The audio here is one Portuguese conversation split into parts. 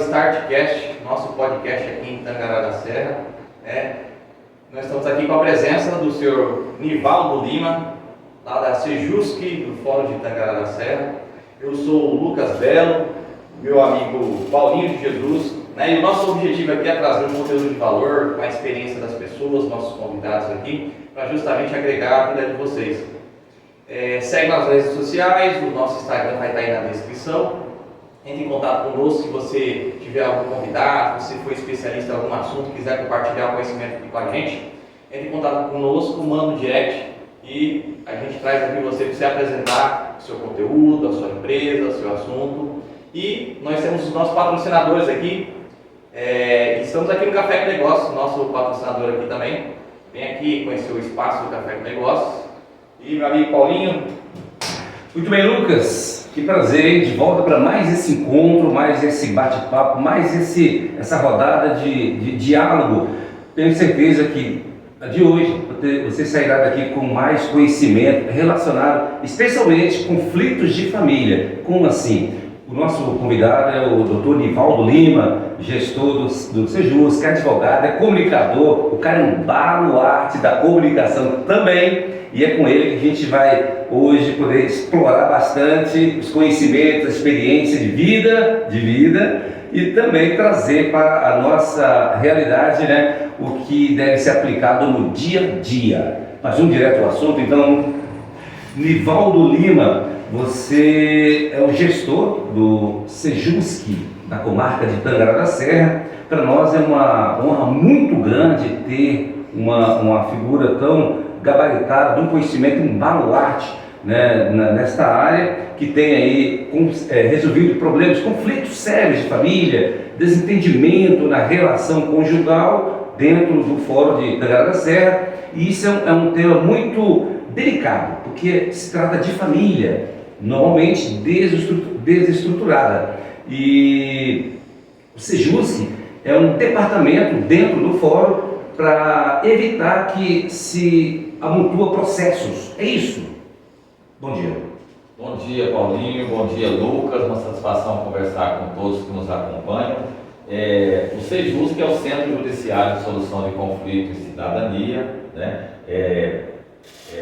Startcast, nosso podcast aqui em Tangará da Serra. Nós estamos aqui com a presença do senhor Nivaldo Lima, lá da Sejusc, do Fórum de Tangará da Serra. Eu sou o Lucas Belo, meu amigo Paulinho de Jesus, e o nosso objetivo aqui é trazer um conteúdo de valor com a experiência das pessoas, nossos convidados aqui, para justamente agregar a vida de vocês. Segue nas redes sociais, o nosso Instagram vai estar aí na descrição. Entre em contato conosco se você tiver algum convidado, se for especialista em algum assunto, quiser compartilhar o conhecimento aqui com a gente. Entre em contato conosco, manda um direct e a gente traz aqui você para você apresentar o seu conteúdo, a sua empresa, o seu assunto. E nós temos os nossos patrocinadores aqui. Estamos aqui no Café com Negócios, nosso patrocinador aqui também. Vem aqui conhecer o espaço do Café com Negócios. E meu amigo Paulinho. Muito bem, Lucas. Que prazer, de volta para mais esse encontro, mais esse bate-papo, mais essa rodada de diálogo. Tenho certeza que de hoje você sairá daqui com mais conhecimento relacionado, especialmente conflitos de família. Como assim? O nosso convidado é o Dr. Nivaldo Lima, gestor do Sejusc, advogado, é comunicador, o cara é um baluarte da comunicação também. E é com ele que a gente vai hoje poder explorar bastante os conhecimentos, a experiência de vida e também trazer para a nossa realidade, o que deve ser aplicado no dia a dia. Mas vamos direto ao assunto, então. Nivaldo Lima, você é o gestor do Sejusc, da comarca de Tangará da Serra. Para nós é uma honra muito grande ter uma figura tão gabaritada, de um conhecimento, um baluarte, nesta área, que tem aí resolvido problemas, conflitos sérios de família, desentendimento na relação conjugal dentro do Fórum de Tangará da Serra. E isso é um tema muito delicado, porque se trata de família, normalmente desestruturada. E o Sejusc é um departamento dentro do Fórum para evitar que se amontoa processos. É isso? Bom dia. Bom dia, Paulinho. Bom dia, Lucas. Uma satisfação conversar com todos que nos acompanham. O Sejusc é o Centro Judiciário de Solução de Conflito e Cidadania, É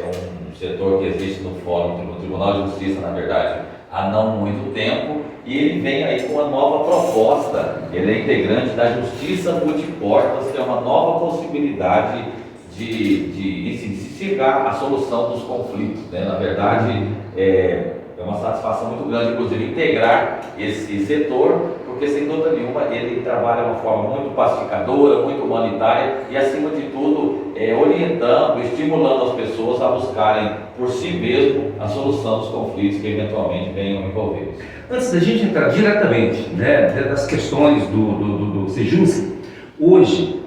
um setor que existe no Fórum, no Tribunal de Justiça, na verdade, há não muito tempo, e ele vem aí com uma nova proposta. Ele é integrante da Justiça Multiportas, que é uma nova possibilidade de chegar à solução dos conflitos, Na verdade, é uma satisfação muito grande, inclusive, integrar esse setor, porque, sem dúvida nenhuma, ele trabalha de uma forma muito pacificadora, muito humanitária e, acima de tudo, orientando, estimulando as pessoas a buscarem por si mesmo a solução dos conflitos que eventualmente venham envolver. Antes da gente entrar diretamente das questões do Sejusc, hoje,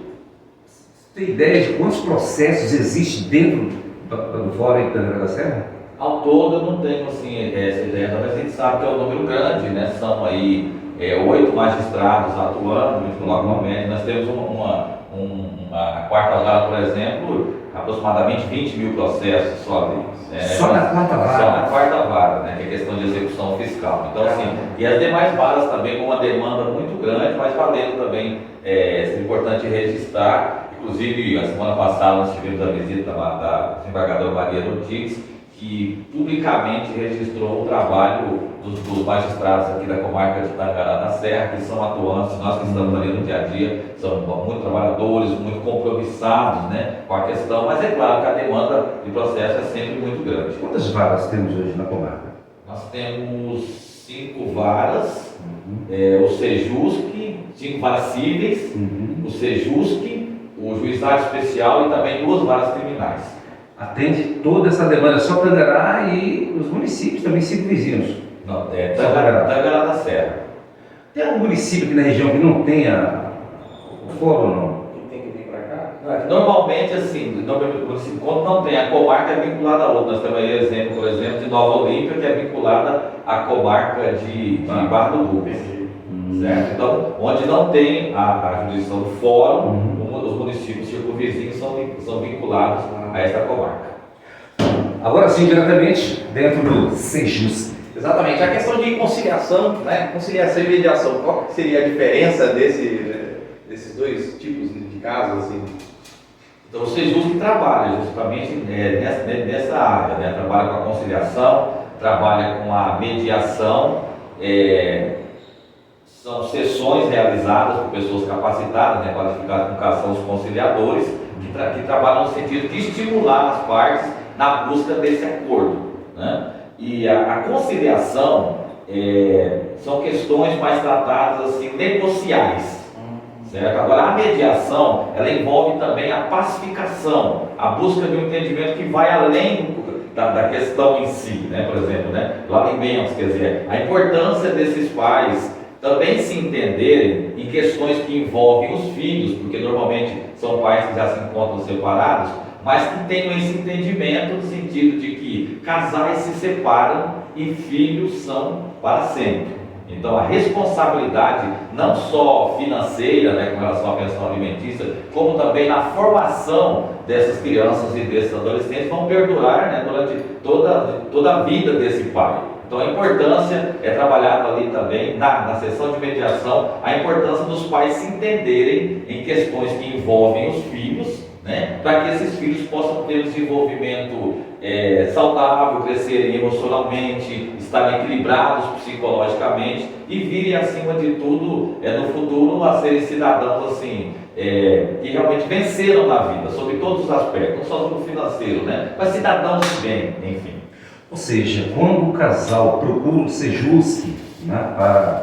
você tem ideia de quantos processos existem dentro do Fórum de Tangará da Serra? Ao todo, eu não tenho essa ideia, mas a gente sabe que é um número grande, São aí 8 magistrados atuando junto com o médio. Nós temos uma quarta vara, por exemplo, aproximadamente 20 mil processos só deles. Só na quarta vara? Só na quarta vara, que é questão de execução fiscal. Então, assim, e as demais varas também com uma demanda muito grande, mas valendo também, é importante registrar. Inclusive, a semana passada nós tivemos a visita da desembargadora Maria Rodrigues, que publicamente registrou o trabalho dos magistrados aqui da comarca de Tangará da Serra, que são atuantes, nós que estamos ali no dia a dia, são muito trabalhadores, muito compromissados com a questão, mas é claro que a demanda de processo é sempre muito grande. Quantas varas temos hoje na comarca? Nós temos 5 varas, o Sejusc, 5 varas cíveis, o Sejusc, o Juizado Especial e também 2 varas criminais. Atende toda essa demanda, só Tangará e os municípios também, 5 vizinhos. Não, Tangará da Serra. Tem algum município aqui na região que não tenha o fórum, não? Que tem que vir para cá? Normalmente, assim, quando não tem, a comarca é vinculada a outra. Nós temos aí exemplo, por exemplo, de Nova Olímpia, que é vinculada à comarca de Barra do Duque. Certo? Então, onde não tem a jurisdição do fórum, os municípios circunvizinhos são vinculados a esta comarca. Agora sim, diretamente dentro do Sejusc. Exatamente. A questão de conciliação, né? Conciliação e mediação, qual que seria a diferença desses dois tipos de casos? Assim? Então, o Sejus que trabalha justamente nessa área, né? Trabalha com a conciliação, trabalha com a mediação, são sessões realizadas por pessoas capacitadas, né? Qualificadas, no caso são os conciliadores, que trabalham no sentido de estimular as partes na busca desse acordo, né? E a conciliação são questões mais tratadas assim, negociais, certo? Agora a mediação, ela envolve também a pacificação, a busca de um entendimento que vai além da questão em si, né? Por exemplo, né? Lá em Bens, quer dizer, a importância desses pais também se entenderem em questões que envolvem os filhos, porque normalmente são pais que já se encontram separados, mas que tenham esse entendimento no sentido de que casais se separam e filhos são para sempre. Então a responsabilidade não só financeira, né, com relação à pensão alimentícia, como também na formação dessas crianças e desses adolescentes vão perdurar, né, durante toda a vida desse pai. Então a importância é trabalhada ali também na sessão de mediação, a importância dos pais se entenderem em questões que envolvem os filhos, né, para que esses filhos possam ter um desenvolvimento saudável, crescerem emocionalmente, estarem equilibrados psicologicamente e virem, acima de tudo, no futuro, a serem cidadãos assim, que realmente venceram na vida, sobre todos os aspectos, não só sobre o financeiro, né, mas cidadãos de bem, enfim. Ou seja, quando o casal procura o Sejusc, né, para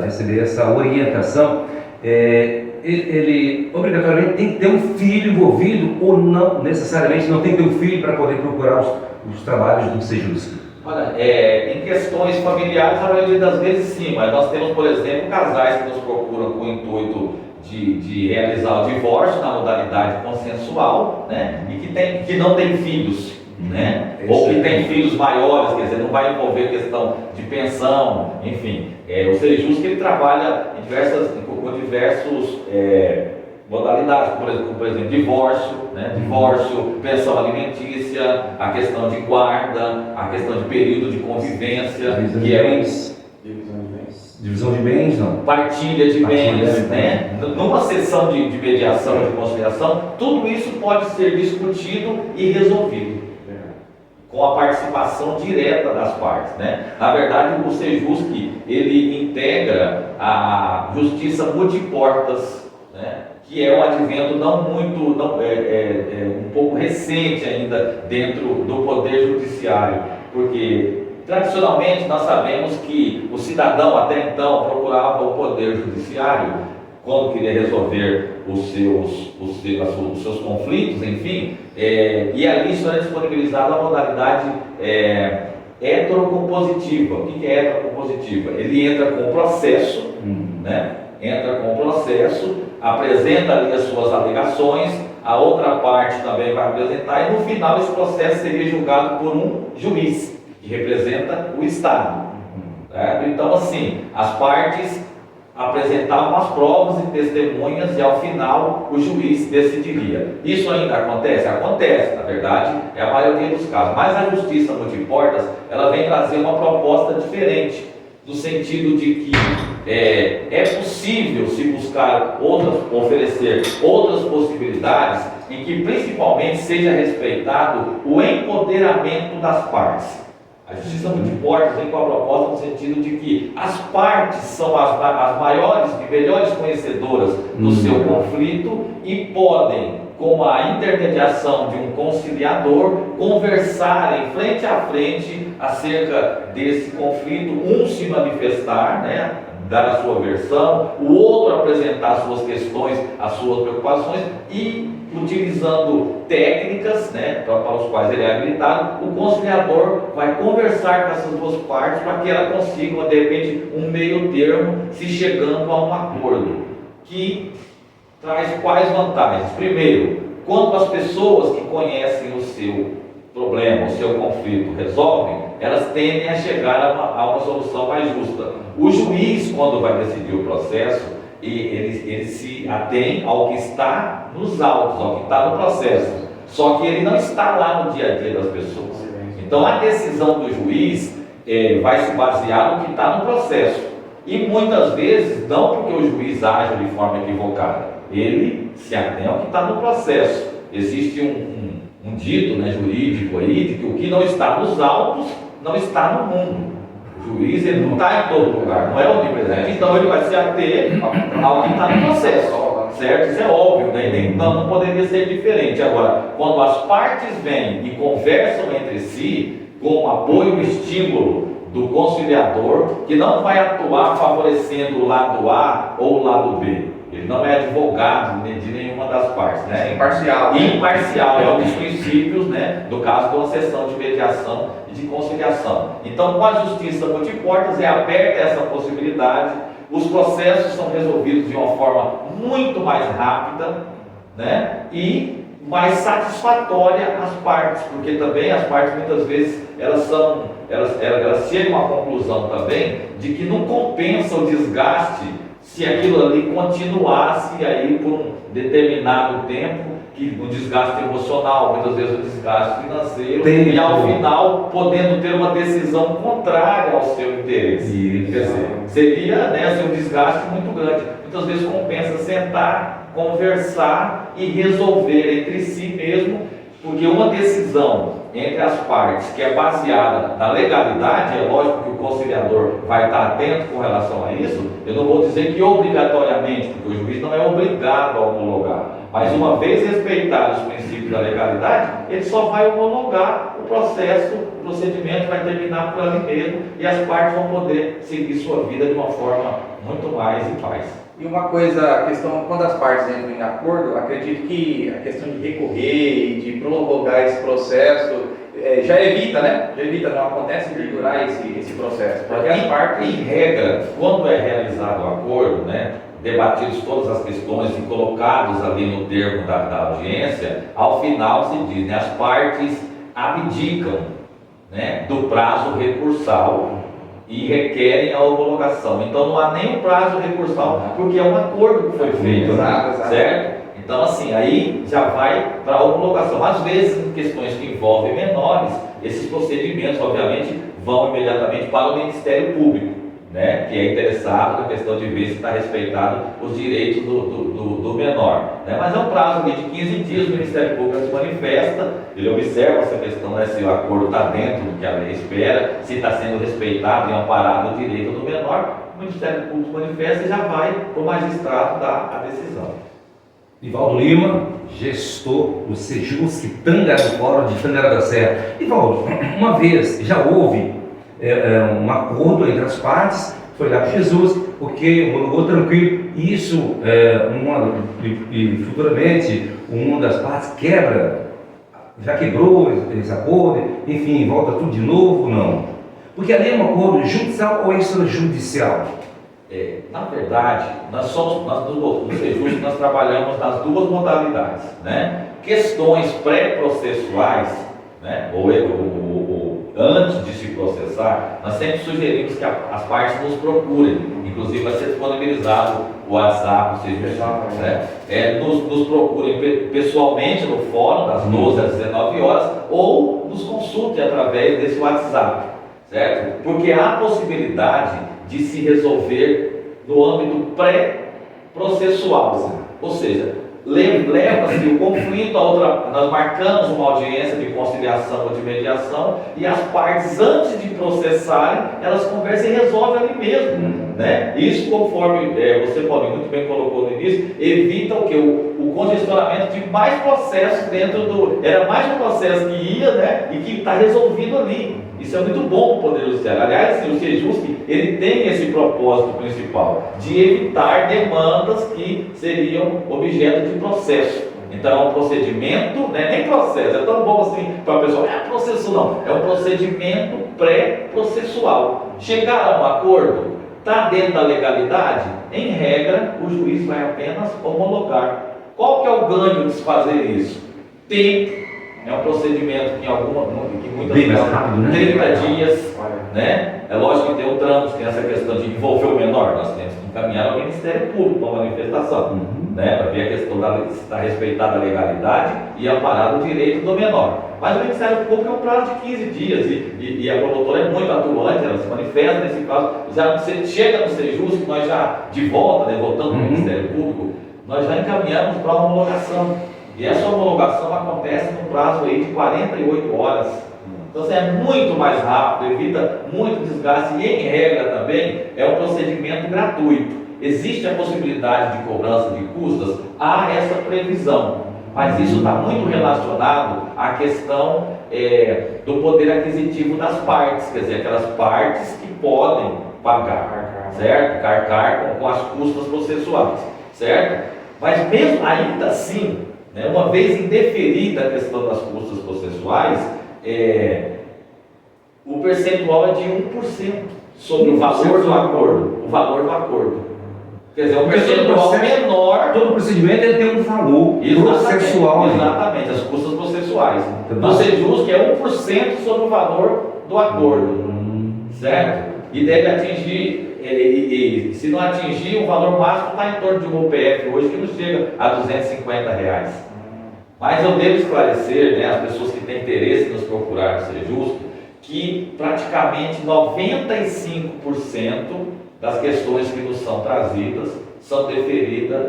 receber essa orientação, ele obrigatoriamente tem que ter um filho envolvido ou não necessariamente não tem que ter um filho para poder procurar os trabalhos do Sejusc? Olha, em questões familiares, a maioria das vezes sim, mas nós temos, por exemplo, casais que nos procuram com o intuito de realizar o divórcio na modalidade consensual, né, e que não tem filhos, né, ou que tem filhos maiores, quer dizer, não vai envolver questão de pensão, enfim. O Sejusc ele trabalha com diversos modalidades, como por exemplo, divórcio, né, pensão alimentícia, a questão de guarda, a questão de período de convivência, Divisão de bens, não. Partilha de bens, né? Numa sessão de mediação, de conciliação, tudo isso pode ser discutido e resolvido com a participação direta das partes, né? Na verdade, o Sejusc ele integra a justiça multiportas, né? Que é um advento um pouco recente ainda dentro do Poder Judiciário, porque tradicionalmente nós sabemos que o cidadão até então procurava o Poder Judiciário quando queria resolver os seus conflitos, enfim, e ali só é disponibilizada a modalidade heterocompositiva. O que é heterocompositiva? Ele entra com o processo, né? Entra com o processo, apresenta ali as suas alegações, a outra parte também vai apresentar, e no final esse processo seria julgado por um juiz, que representa o Estado. Certo? Então, assim, as partes apresentavam as provas e testemunhas e ao final o juiz decidiria. Isso ainda acontece? Acontece, na verdade, é a maioria dos casos. Mas a justiça multiportas, ela vem trazer uma proposta diferente, no sentido de que é possível se buscar oferecer outras possibilidades em que principalmente seja respeitado o empoderamento das partes. A justiça multiportas vem com a proposta no sentido de que as partes são as maiores e melhores conhecedoras do seu conflito e podem, com a intermediação de um conciliador, conversarem frente a frente acerca desse conflito, um se manifestar, né, dar a sua versão, o outro apresentar as suas questões, as suas preocupações e, utilizando técnicas, né, para os quais ele é habilitado, o conciliador vai conversar com essas duas partes para que ela consiga, de repente, um meio termo, se chegando a um acordo que traz quais vantagens? Primeiro, quando as pessoas que conhecem o seu problema, o seu conflito resolvem, elas tendem a chegar a uma solução mais justa. O juiz, quando vai decidir o processo, ele se atém ao que está nos autos, ao que está no processo, só que ele não está lá no dia a dia das pessoas. Então a decisão do juiz, vai se basear no que está no processo. E muitas vezes, não porque o juiz age de forma equivocada, ele se atém ao que está no processo. Existe um dito, né, jurídico aí, de que o que não está nos autos não está no mundo. O juiz, ele não está em todo lugar, não é onipresente. Então ele vai se ater ao que está no processo, certo? Isso é óbvio, né? Então não poderia ser diferente. Agora, quando as partes vêm e conversam entre si, com o apoio e estímulo do conciliador, que não vai atuar favorecendo o lado A ou o lado B. Ele não é advogado de nenhuma das partes, né? Imparcial. Imparcial é um dos princípios, né, do caso de uma sessão de mediação e de conciliação. Então, com a justiça multiportas é aberta essa possibilidade, os processos são resolvidos de uma forma muito mais rápida, né, e mais satisfatória às partes, porque também as partes muitas vezes elas chegam à conclusão também de que não compensa o desgaste se aquilo ali continuasse aí por um determinado tempo, que o desgaste emocional, muitas vezes o desgaste financeiro, e ao final podendo ter uma decisão contrária ao seu interesse. Quer dizer, seria, né, assim, um desgaste muito grande. Muitas vezes compensa sentar, conversar e resolver entre si mesmo, porque uma decisão entre as partes que é baseada na legalidade, é lógico que o conciliador vai estar atento com relação a isso. Eu não vou dizer que obrigatoriamente, porque o juiz não é obrigado a homologar, mas uma vez respeitados os princípios da legalidade, ele só vai homologar o processo, o procedimento vai terminar por ali mesmo e as partes vão poder seguir sua vida de uma forma muito mais em paz. E uma coisa, a questão, quando as partes entram em acordo, acredito que a questão de recorrer e de prorrogar esse processo já evita, né? Já evita, não acontece de durar esse processo. Porque as partes... Em regra, quando é realizado o acordo, né, debatidos todas as questões e colocados ali no termo da audiência, ao final se diz, né, as partes abdicam, né, do prazo recursal e requerem a homologação. Então não há nem um prazo recursal, porque é um acordo que foi feito, certo? Então assim, aí já vai para a homologação. Às vezes, em questões que envolvem menores, esses procedimentos, obviamente, vão imediatamente para o Ministério Público, né, que é interessado na questão de ver se está respeitado os direitos do menor, né? Mas é um prazo de 15 dias, o Ministério Público se manifesta, ele observa essa questão, né, se o acordo está dentro do que a lei espera, se está sendo respeitado e amparado o direito do menor, o Ministério Público se manifesta e já vai para o magistrado dar a decisão. Nivaldo Lima, gestor do Sejusc do Fórum de Tangará da Serra. Nivaldo, uma vez já houve um acordo entre as partes, foi lá para Jesus, porque homologou tranquilo, isso e futuramente uma das partes quebra, já quebrou esse acordo, enfim, volta tudo de novo, não? Porque ali é um acordo judicial ou extrajudicial? Na verdade, no Sejusc nós trabalhamos nas duas modalidades, né? Questões pré-processuais, né, ou antes de se processar, nós sempre sugerimos que as partes nos procurem, inclusive vai ser disponibilizado o WhatsApp, né? Nos procurem pessoalmente no fórum, das 12 às 19 horas, ou nos consultem através desse WhatsApp, certo? Porque há a possibilidade de se resolver no âmbito pré-processual, ou seja, leva-se o conflito a outra, nós marcamos uma audiência de conciliação ou de mediação e as partes, antes de processarem, elas conversam e resolvem ali mesmo, né? Isso, conforme você, Paulinho, muito bem colocou no início, evita o que? O congestionamento de mais processos dentro do... Era mais um processo que ia, né, e que está resolvido ali. Isso é muito bom para o Poder Judiciário. Aliás, o Sejusc, ele tem esse propósito principal, de evitar demandas que seriam objeto de processo. Então é um procedimento, né, nem processo, é tão bom assim para a pessoa, é processo não, é um procedimento pré-processual. Chegar a um acordo, está dentro da legalidade? Em regra, o juiz vai apenas homologar. Qual que é o ganho de se fazer isso? Tempo. É um procedimento que muitas vezes 30 dias, né? É lógico que tem o trâmite, tem essa questão de envolver o menor, nós temos que encaminhar ao Ministério Público para manifestação, né, para ver a questão se está respeitada a legalidade e amparado o direito do menor. Mas o Ministério Público é um prazo de 15 dias e a promotora é muito atuante, ela se manifesta nesse caso. Já você chega no Sejus, que nós já, de volta, né, voltando para o Ministério Público, nós já encaminhamos para a homologação. E essa homologação acontece no prazo aí de 48 horas. Então, assim, é muito mais rápido, evita muito desgaste e, em regra também, é um procedimento gratuito. Existe a possibilidade de cobrança de custas? Há essa previsão. Mas isso está muito relacionado à questão do poder aquisitivo das partes, quer dizer, aquelas partes que podem pagar, certo? Carcar com as custas processuais, certo? Mas mesmo ainda assim, né, uma vez indeferida a questão das custas processuais, o percentual é de 1% sobre o valor do acordo. O valor do acordo. Quer dizer, um percentual menor. Todo procedimento ele tem um valor processual. Exatamente, as custas processuais. Do Sejus, que é 1% sobre o valor do acordo. Certo? E deve atingir, e se não atingir, o valor máximo está em torno de um UPF hoje, que não chega a R$250. Mas eu devo esclarecer, né, as pessoas que têm interesse em nos procurar no Sejus, que praticamente 95% das questões que nos são trazidas são deferida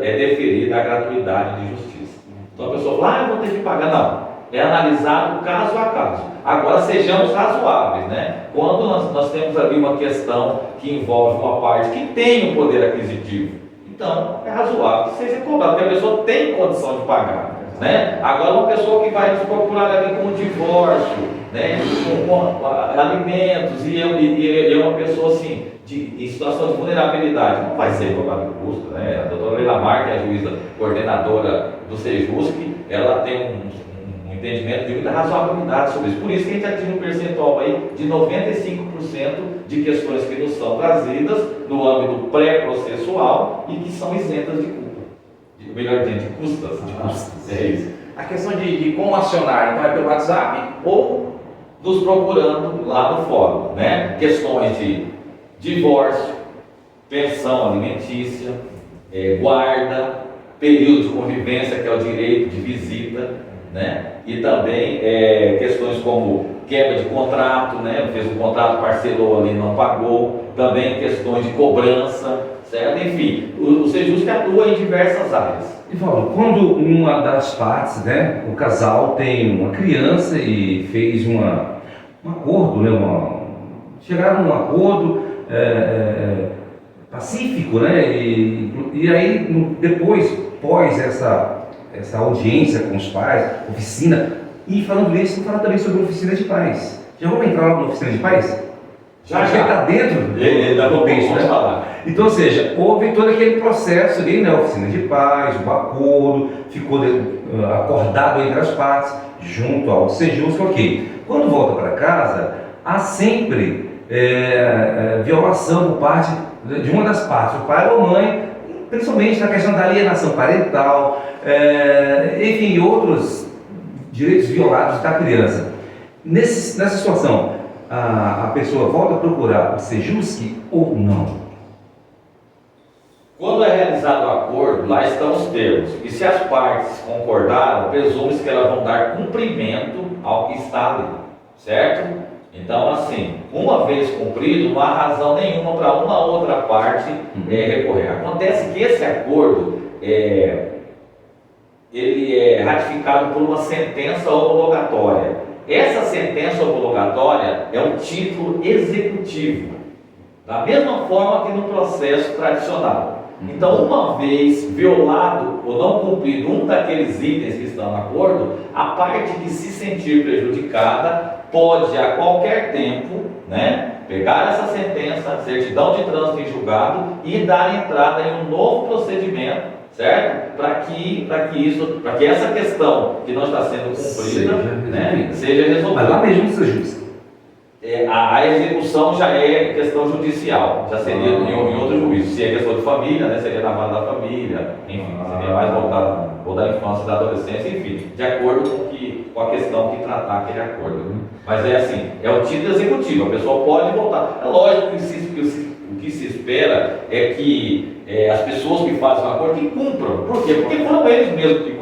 a gratuidade de justiça. Então a pessoa fala, eu vou ter que pagar. Não, é analisado caso a caso. Agora sejamos razoáveis, né? Quando nós temos ali uma questão que envolve uma parte que tem um poder aquisitivo, então é razoável que seja cobrado, porque a pessoa tem condição de pagar, né? Agora uma pessoa que vai nos procurar ali com um divórcio, né, com alimentos, e é uma pessoa assim, em situação de vulnerabilidade, não vai ser cobrado custo, né? A doutora Leila Mar, que é a juíza coordenadora do Sejus, ela tem um entendimento de muita razoabilidade sobre isso. Por isso que a gente atinge um percentual aí de 95% de questões que nos são trazidas no âmbito pré-processual e que são isentas de culpa. Melhor dizendo, de custas. É isso. A questão de como acionar, então é pelo WhatsApp ou nos procurando lá no fórum, né? Questões de divórcio, pensão alimentícia, guarda, período de convivência, que é o direito de visita, né? E também questões como quebra de contrato, né? Fez um contrato, parcelou ali, não pagou. Também questões de cobrança, certo? Enfim, o Sejus que atua em diversas áreas. Ivaldo, quando uma das partes, né, o casal tem uma criança e fez um acordo, né, chegaram a um acordo pacífico, né, e aí depois, pós essa audiência com os pais, oficina, e falando disso, fala também sobre oficina de pais. Já vamos entrar lá na oficina de pais? Já está dentro do texto, né? Falar. Então, ou seja, houve todo aquele processo ali na oficina de paz, o acordo, ficou acordado entre as partes, junto ao Sejus, ok. Quando volta para casa, há sempre violação por parte de uma das partes, o pai ou a mãe, principalmente na questão da alienação parental, enfim, outros direitos violados da criança. Nessa situação, a pessoa volta a procurar o Sejus ou não? Quando é realizado o acordo, lá estão os termos. E se as partes concordaram, presume-se que elas vão dar cumprimento ao que está ali, certo? Então, assim, uma vez cumprido, não há razão nenhuma para uma outra parte recorrer. Acontece que esse acordo ele é ratificado por uma sentença homologatória. Essa sentença homologatória é um título executivo, da mesma forma que no processo tradicional. Então, uma vez violado ou não cumprido um daqueles itens que estão no acordo, a parte que se sentir prejudicada pode a qualquer tempo, né, pegar essa sentença, certidão de trânsito em julgado e dar entrada em um novo procedimento, certo? Para que essa questão que não está sendo cumprida seja resolvida. Mas lá mesmo no Sejus. A execução já é questão judicial, já seria em outro juízo. Se é questão de família, né, seria na vara da família, enfim, seria mais voltado ou da infância e da adolescência, enfim, de acordo com a questão que tratar aquele acordo. Mas é assim, é o título executivo, a pessoa pode voltar. É lógico que o que se espera é que as pessoas que fazem o acordo que cumpram. Por quê? Porque foram eles mesmos que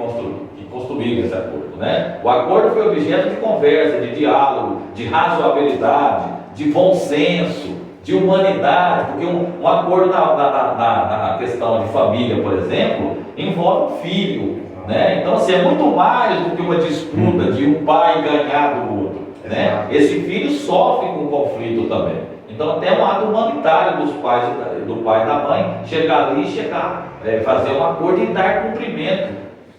construíram esse acordo, né? O acordo foi objeto de conversa, de diálogo, de razoabilidade, de bom senso, de humanidade, porque um acordo na questão de família, por exemplo, envolve um filho, né? Então, assim, é muito mais do que uma disputa de um pai ganhar do outro, né? Esse filho sofre com o conflito também. Então, até um ato humanitário dos pais, do pai e da mãe, chegar ali e fazer um acordo e dar cumprimento,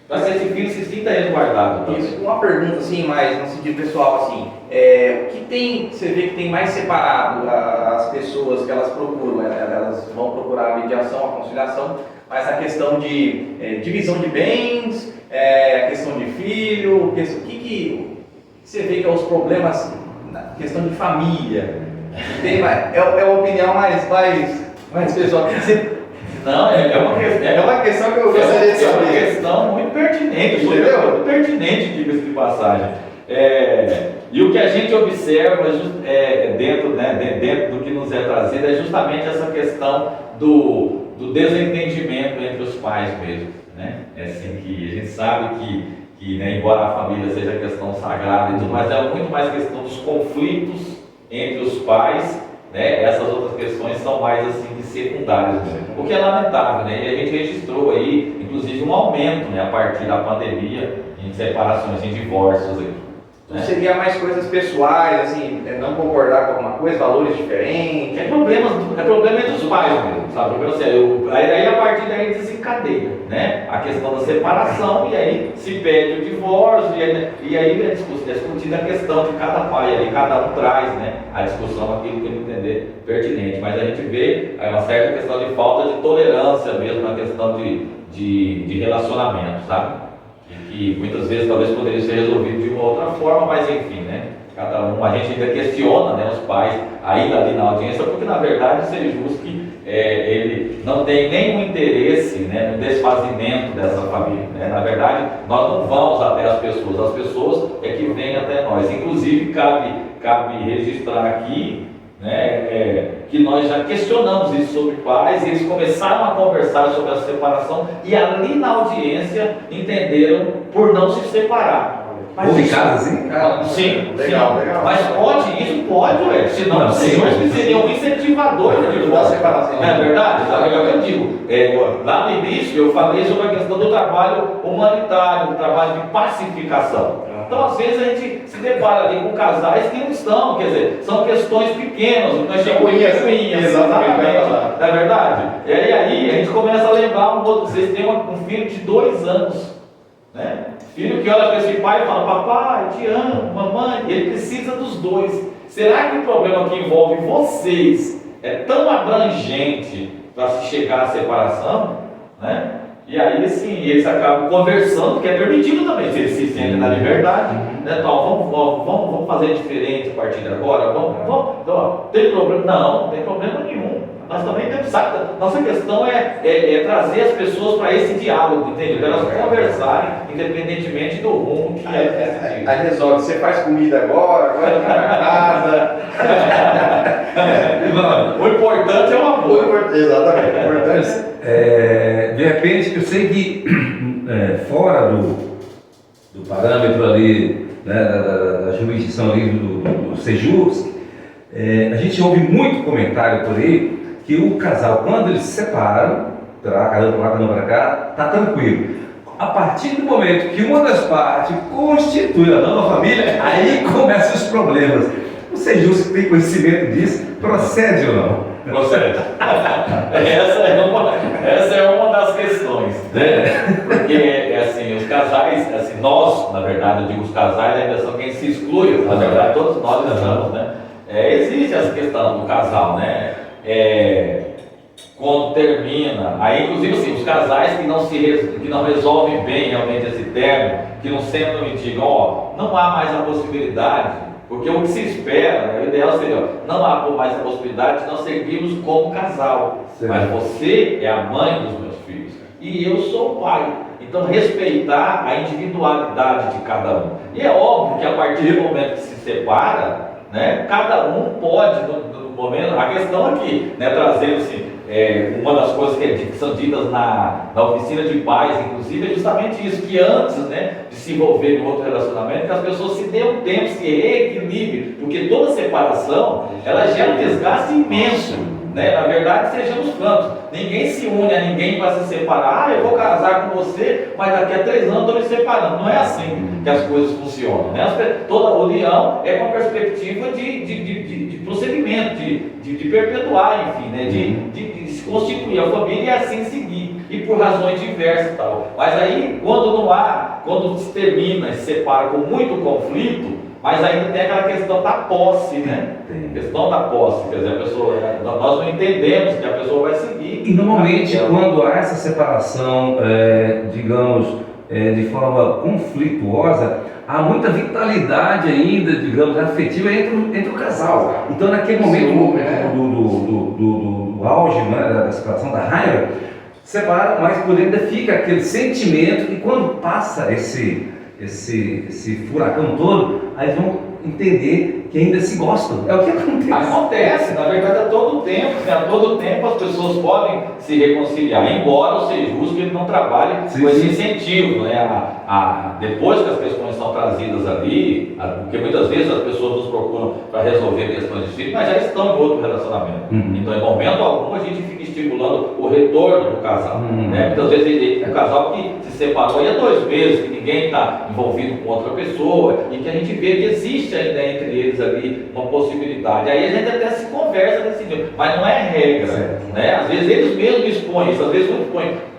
para que esse filho se sinta resguardado também. Isso, uma pergunta assim, mais no sentido pessoal, assim, o que tem, você vê que tem mais separado as pessoas que elas procuram, elas vão procurar a mediação, a conciliação, mas a questão de divisão de bens, a questão de filho, o que você vê que é os problemas na questão de família? Tem é uma opinião mais pessoal. Não, é uma questão que eu gostaria de saber. É uma questão muito pertinente, entendeu? Muito pertinente, diga-se de passagem. E o que a gente observa dentro do que nos é trazido é justamente essa questão do desentendimento entre os pais mesmo, né? É assim que a gente sabe que né, embora a família seja questão sagrada e tudo, mas é muito mais questão dos conflitos entre os pais, né? Essas outras questões são mais assim de secundárias mesmo, o que é lamentável, né? E a gente registrou aí, inclusive, um aumento, né, a partir da pandemia em separações, em divórcios aí. Então seria mais coisas pessoais, assim, não concordar com alguma coisa, valores diferentes. É problema entre os pais mesmo, sabe? Aí a partir daí desencadeia, né? A questão da separação, e aí se pede o divórcio, e aí é discutida a questão de cada pai, ali cada um traz, né, a discussão, aquilo que ele entender pertinente. Mas a gente vê uma certa questão de falta de tolerância mesmo na questão de relacionamento, sabe? Que muitas vezes talvez poderia ser resolvido de uma outra forma, mas enfim, né? Cada um, a gente ainda questiona, né, os pais ainda ali na audiência, porque na verdade seja justo que ele não tem nenhum interesse, né, no desfazimento dessa família, né? Na verdade, nós não vamos até as pessoas é que vêm até nós. Inclusive cabe registrar aqui, né, que nós já questionamos isso sobre pais, e eles começaram a conversar sobre a separação, e ali na audiência entenderam por não se separar. Houve casos assim? Sim, legal. Mas isso pode, ué. Senão os senhores que seriam um incentivador da separação. Não é verdade? É o que eu digo. Lá no início eu falei sobre a questão do trabalho humanitário, do trabalho de pacificação. Então, às vezes, a gente se depara ali com casais que não estão, quer dizer, são questões pequenas, o que nós chamamos de picuinhas, exatamente, não é verdade? E aí a gente começa a lembrar um outro, vocês têm um filho de 2 anos, né? Filho que olha para esse pai e fala, papai, te amo, mamãe, ele precisa dos dois. Será que o problema que envolve vocês é tão abrangente para se chegar à separação, né? E aí, assim, eles acabam conversando, que é permitido também, se eles se sentem na liberdade, né? Então, vamos fazer diferente a partir de agora? Então, tem problema? Não tem problema nenhum. Nós também temos, sabe, nossa questão é trazer as pessoas para esse diálogo, entendeu? Para elas conversarem, independentemente do rumo que é. Aí resolve, você faz comida agora vai para casa. O importante é o amor. Exatamente, o importante de repente, eu sei que fora do parâmetro ali, né, da jurisdição ali do Sejus, a gente ouve muito comentário por aí que o casal, quando eles se separam, cada um para cá, está tranquilo. A partir do momento que uma das partes constitui a nova família, aí começam os problemas. O Sejus que tem conhecimento disso, procede ou não? Procede. Essa é uma das questões, né? Porque, assim, os casais, assim, nós, na verdade, eu digo os casais, ainda são quem se exclui, na verdade, todos nós estamos, né? Existe essa questão do casal, né? Quando termina, aí inclusive assim, os casais que não resolvem bem realmente esse término, que não sentam e digam, ó, não há mais a possibilidade, porque o que se espera, né, o ideal seria, não há mais a possibilidade de nós seguirmos como casal, mas você é a mãe dos meus filhos e eu sou o pai. Então, respeitar a individualidade de cada um. E é óbvio que a partir do momento que se separa, né, cada um pode, no momento, a questão aqui, né, trazendo-se uma das coisas que são ditas na oficina de paz, inclusive, é justamente isso, que antes, né, de se envolver em outro relacionamento, que as pessoas se dêem um tempo, se reequilibrem, porque toda separação, ela gera um desgaste imenso, né? Na verdade, sejamos francos, ninguém se une a ninguém para se separar. Eu vou casar com você, mas daqui a 3 anos estou me separando. Não é assim que as coisas funcionam, né? Toda união é com a perspectiva de procedimento, de perpetuar, enfim, né? de se constituir a família e assim seguir, e por razões diversas e tal. Mas aí, quando se termina, se separa com muito conflito, mas ainda tem aquela questão da posse, né? A questão da posse, quer dizer, a pessoa, nós não entendemos que a pessoa vai seguir. E normalmente, quando há essa separação, digamos, de forma conflituosa, há muita vitalidade ainda, digamos, afetiva entre o casal. Então, naquele momento do auge, né, da separação, da raiva, separa, mas por ainda fica aquele sentimento, e quando passa esse furacão todo, aí eles vão entender que ainda se gostam. É o que acontece. Acontece, na verdade, a todo tempo, né? A todo tempo as pessoas podem se reconciliar, embora o seja justo que ele não trabalhe com esse incentivo, né? Depois que as questões são trazidas ali, porque muitas vezes as pessoas nos procuram para resolver questões de filho, mas já estão em outro relacionamento. Então, em momento algum, a gente fica estimulando o retorno do casal. Né? Muitas vezes o casal que se separou há 2 meses, que ninguém está envolvido com outra pessoa, e que a gente vê que existe ainda entre eles ali uma possibilidade. Aí a gente até se conversa nesse nível, mas não é regra. Né? Às vezes eles mesmos expõem isso, às vezes não expõem.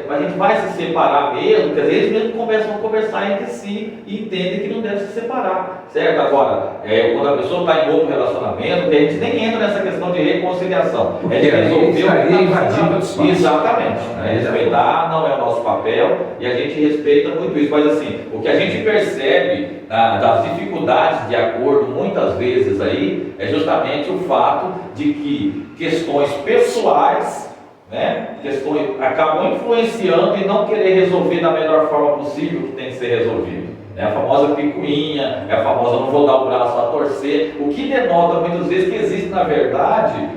Mas a gente vai se separar mesmo, quer dizer, eles mesmos vão conversar entre si e entendem que não deve se separar, certo? Agora, quando a pessoa está em outro relacionamento, a gente nem entra nessa questão de reconciliação. Porque a gente resolveu invadindo espaço. Exatamente. Respeitar não é o nosso papel e a gente respeita muito isso. Mas assim, o que a gente percebe das dificuldades de acordo muitas vezes aí é justamente o fato de que questões pessoais, né, questões acabam influenciando e não querer resolver da melhor forma possível que tem que ser resolvido. É a famosa picuinha, é a famosa não vou dar o braço a torcer, o que denota muitas vezes que existe na verdade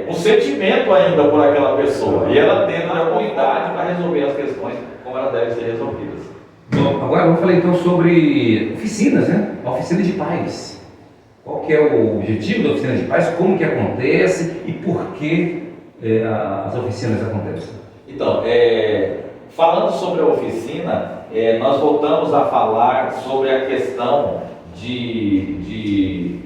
um sentimento ainda por aquela pessoa e ela tendo a habilidade para resolver as questões como elas devem ser resolvidas. Bom, agora vamos falar então sobre oficinas, né? A oficina de paz. Qual que é o objetivo da oficina de paz, como que acontece e por que as oficinas acontecem? Então, falando sobre a oficina, nós voltamos a falar sobre a questão de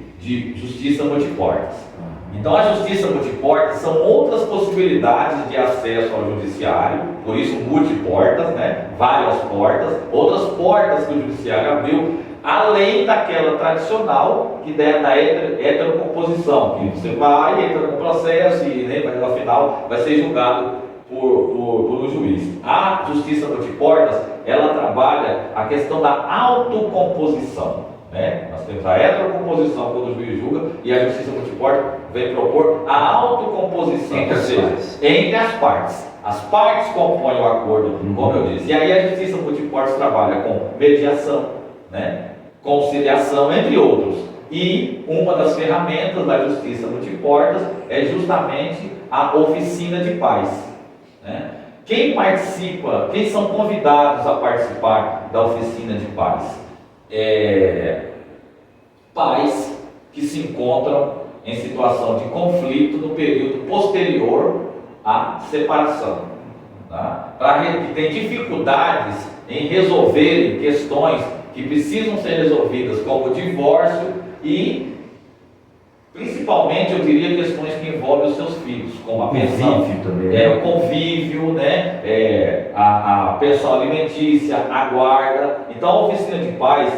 justiça multiportas. Então, a justiça multiportas são outras possibilidades de acesso ao judiciário, por isso multiportas, né? Várias portas, outras portas que o judiciário abriu, além daquela tradicional, que é da heterocomposição, que você vai, entra no processo e, né, no final vai ser julgado por um juiz. A justiça multiportas, ela trabalha a questão da autocomposição. Né? Nós temos a heterocomposição quando o juiz julga e a justiça multiportas vem propor a autocomposição, entre as partes. As partes compõem o acordo, como eu disse. E aí a justiça multiportas trabalha com mediação, né? Conciliação, entre outros. E uma das ferramentas da justiça multiportas é justamente a oficina de paz. Né? Quem participa, quem são convidados a participar da oficina de paz? Pais que se encontram em situação de conflito no período posterior à separação, tá? Que tem dificuldades em resolverem questões que precisam ser resolvidas, como o divórcio e principalmente, eu diria, questões que envolvem os seus filhos, como a pensão, o convívio, né? A pensão alimentícia, a guarda. Então, a oficina de paz,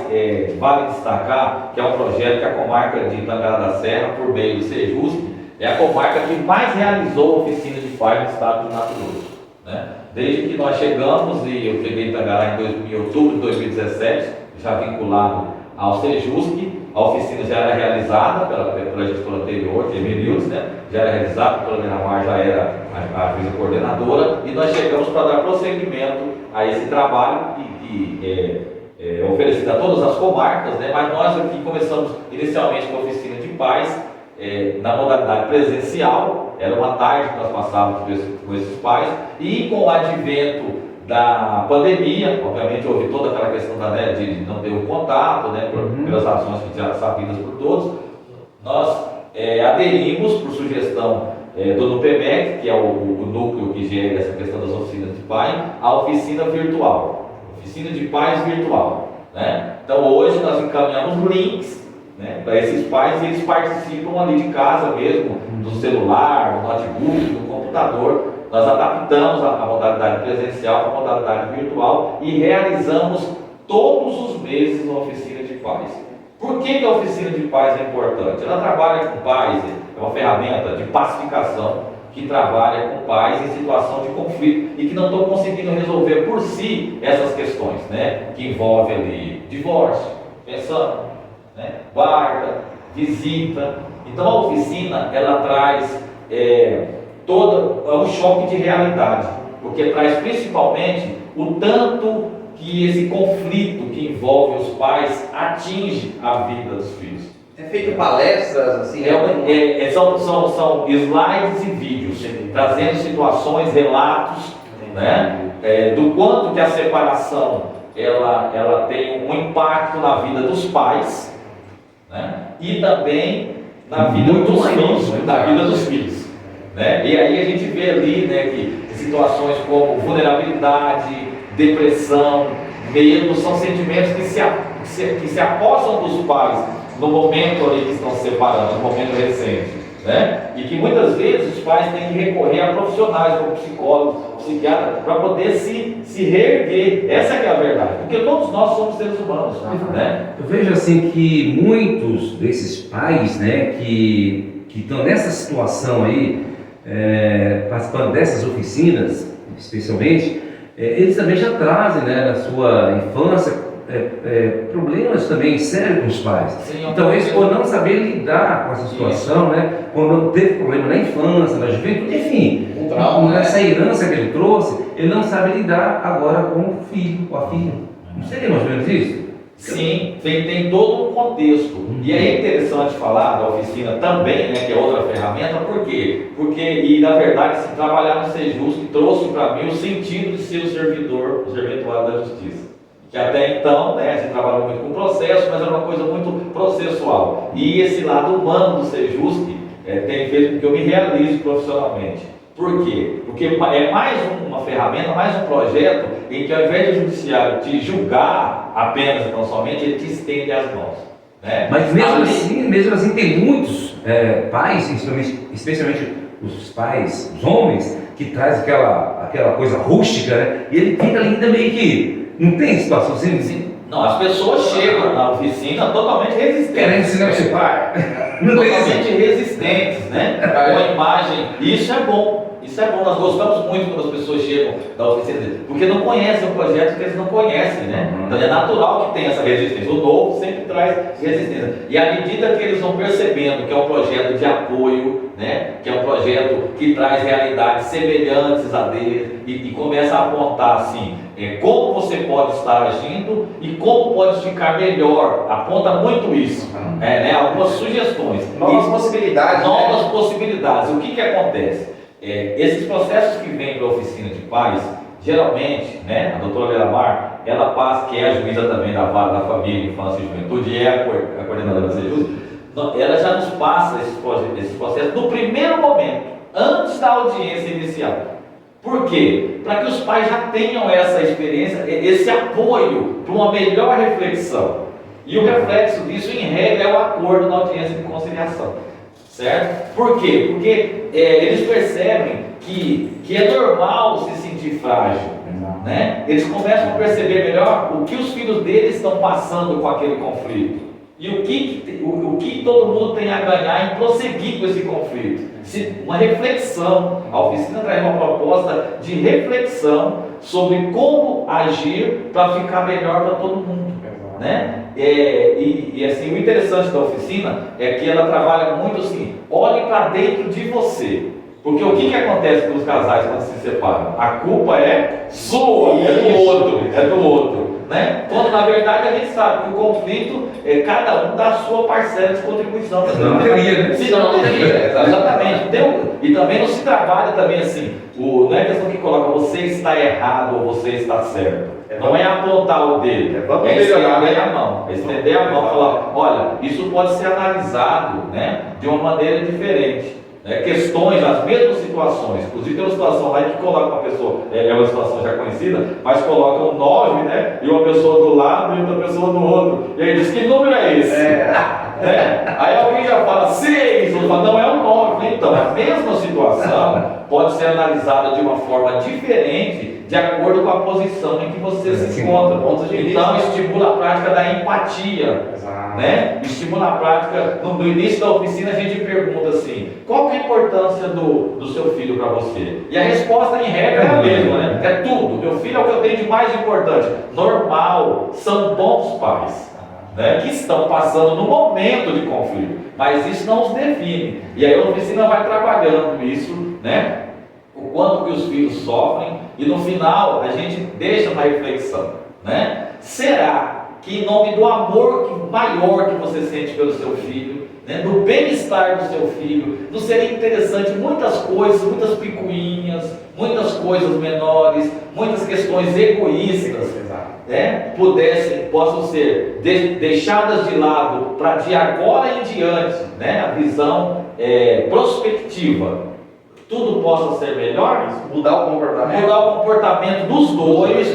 vale destacar que é um projeto que a comarca de Tangará da Serra, por meio do Sejusc, é a comarca que mais realizou oficina de paz no estado do Mato Grosso. Né? Desde que nós chegamos, e eu cheguei em Tangará em outubro de 2017, já vinculado ao Sejusc, a oficina já era realizada pela gestora anterior, que é Emerildes, né? Já era realizada, a doutora Leonamar já era a juíza coordenadora, e nós chegamos para dar prosseguimento a esse trabalho oferecido a todas as comarcas, né? Mas nós aqui começamos inicialmente com a oficina de pais, na modalidade presencial, era uma tarde que nós passávamos com esses pais, e com o advento da pandemia, obviamente houve toda aquela questão de não ter o contato, né, pelas razões que já sabidas por todos, nós aderimos, por sugestão do NUPEMEC, que é o núcleo que gera essa questão das oficinas de pai, a oficina virtual, oficina de pais virtual, né? Então hoje nós encaminhamos links, né, para esses pais, e eles participam ali de casa mesmo, do celular, do notebook, do computador. Nós adaptamos a modalidade presencial para a modalidade virtual e realizamos todos os meses uma oficina de pais. Por que a oficina de pais é importante? Ela trabalha com pais, é uma ferramenta de pacificação que trabalha com pais em situação de conflito e que não estão conseguindo resolver por si essas questões, né, que envolvem ali divórcio, pensão, né, guarda, visita. Então a oficina, ela traz todo um choque de realidade, porque traz principalmente o tanto que esse conflito que envolve os pais atinge a vida dos filhos. É feito palestras, assim? São slides e vídeos, trazendo situações, relatos, né, do quanto que a separação ela tem um impacto na vida dos pais, né, e também na vida dos filhos, na vida dos filhos. Né? E aí a gente vê ali, né, que situações como vulnerabilidade, depressão, medo, são sentimentos que se apossam dos pais no momento ali que estão se separando, no momento recente, né? E que muitas vezes os pais têm que recorrer a profissionais como psicólogos, psiquiatras, para poder se reerguer. Essa que é a verdade, porque todos nós somos seres humanos, né? Eu vejo assim que muitos desses pais, né, que estão nessa situação aí, participando dessas oficinas, especialmente, eles também já trazem, né, na sua infância problemas também sérios com os pais. Sim, então eles, por não saber lidar com essa situação, né, quando teve problema na infância, na juventude, enfim, essa herança que ele trouxe, ele não sabe lidar agora com o filho, com a filha. Não seria mais ou menos isso? Sim, tem todo um contexto. E aí é interessante falar da oficina também, né, que é outra ferramenta, por quê? Porque, na verdade, se trabalhar no Sejus, que trouxe para mim o sentido de ser o serventuário da justiça. Que até então, né, a gente trabalhou muito com processo, mas era uma coisa muito processual. E esse lado humano do Sejus tem feito com que eu me realize profissionalmente. Por quê? Porque é mais uma ferramenta, mais um projeto em que ao invés do judiciário te julgar apenas e tão somente, ele te estende as mãos. Né? Mas mesmo assim tem muitos pais, especialmente os pais, os homens, que traz aquela coisa rústica, né? E ele fica ainda meio que, não tem situação assim? Não, as pessoas chegam na oficina totalmente resistentes. Querendo ensinar esse pai. Totalmente resistentes, né? Com a imagem. E isso é bom. Isso é bom. Nós gostamos muito quando as pessoas chegam da oficina, porque não conhecem o projeto que eles não conhecem, né? Então é natural que tenha essa resistência. O novo sempre traz resistência. E à medida que eles vão percebendo que é um projeto de apoio, né? Que é um projeto que traz realidades semelhantes a dele e começa a apontar assim, como você pode estar agindo e como pode ficar melhor. Aponta muito isso, né? Algumas sugestões. Novas possibilidades. Novas possibilidades. O que acontece? Esses processos que vêm para a oficina de pais, geralmente, né, a doutora Leonamar, ela passa, que é a juíza também da vara da família, infância e juventude, e é a coordenadora da Sejus, ela já nos passa esses processos no primeiro momento, antes da audiência inicial. Por quê? Para que os pais já tenham essa experiência, esse apoio para uma melhor reflexão. E o reflexo disso, em regra, é o acordo na audiência de conciliação. Certo? Por quê? Porque eles percebem que é normal se sentir frágil. Né? Eles começam a perceber melhor o que os filhos deles estão passando com aquele conflito. E o que todo mundo tem a ganhar em prosseguir com esse conflito. Uma reflexão. A oficina traz uma proposta de reflexão sobre como agir para ficar melhor para todo mundo. Né? E assim, o interessante da oficina é que ela trabalha muito assim, olhe para dentro de você. Porque o que acontece com os casais quando se separam? A culpa é sua, é do outro. Né? Quando na verdade a gente sabe que o conflito cada um dá a sua parcela de contribuição. Não teria, né? Senão não teria, exatamente. E também não se trabalha também assim, não é questão que coloca você está errado ou você está certo. Não é apontar o dedo, é estender a mão. É estender a mão e falar, olha, isso pode ser analisado, né, de uma maneira diferente. Questões, as mesmas situações, inclusive tem uma situação lá que coloca uma pessoa, é uma situação já conhecida, mas coloca um 9, né, e uma pessoa do lado e outra pessoa do outro, e aí diz, que número é esse? Né? Aí alguém já fala 6, ou fala, não, é um 9. Então, a mesma situação pode ser analisada de uma forma diferente, de acordo com a posição em que você se encontra. Então, estimula a prática da empatia. Né? Estimula a prática. No início da oficina a gente pergunta assim, qual que é a importância do seu filho para você? E a resposta em regra é a mesma, né? É tudo. Meu filho é o que eu tenho de mais importante. Normal, são bons pais, né? Que estão passando no momento de conflito, mas isso não os define. E aí a oficina vai trabalhando isso, né? O quanto que os filhos sofrem, e no final a gente deixa uma reflexão, né? Será que em nome do amor maior que você sente pelo seu filho, né, do bem-estar do seu filho, não seria interessante muitas coisas, muitas picuinhas, muitas coisas menores, muitas questões egoístas, né, possam ser deixadas de lado para de agora em diante, né, a visão prospectiva, tudo possa ser melhor? Mudar o comportamento dos dois,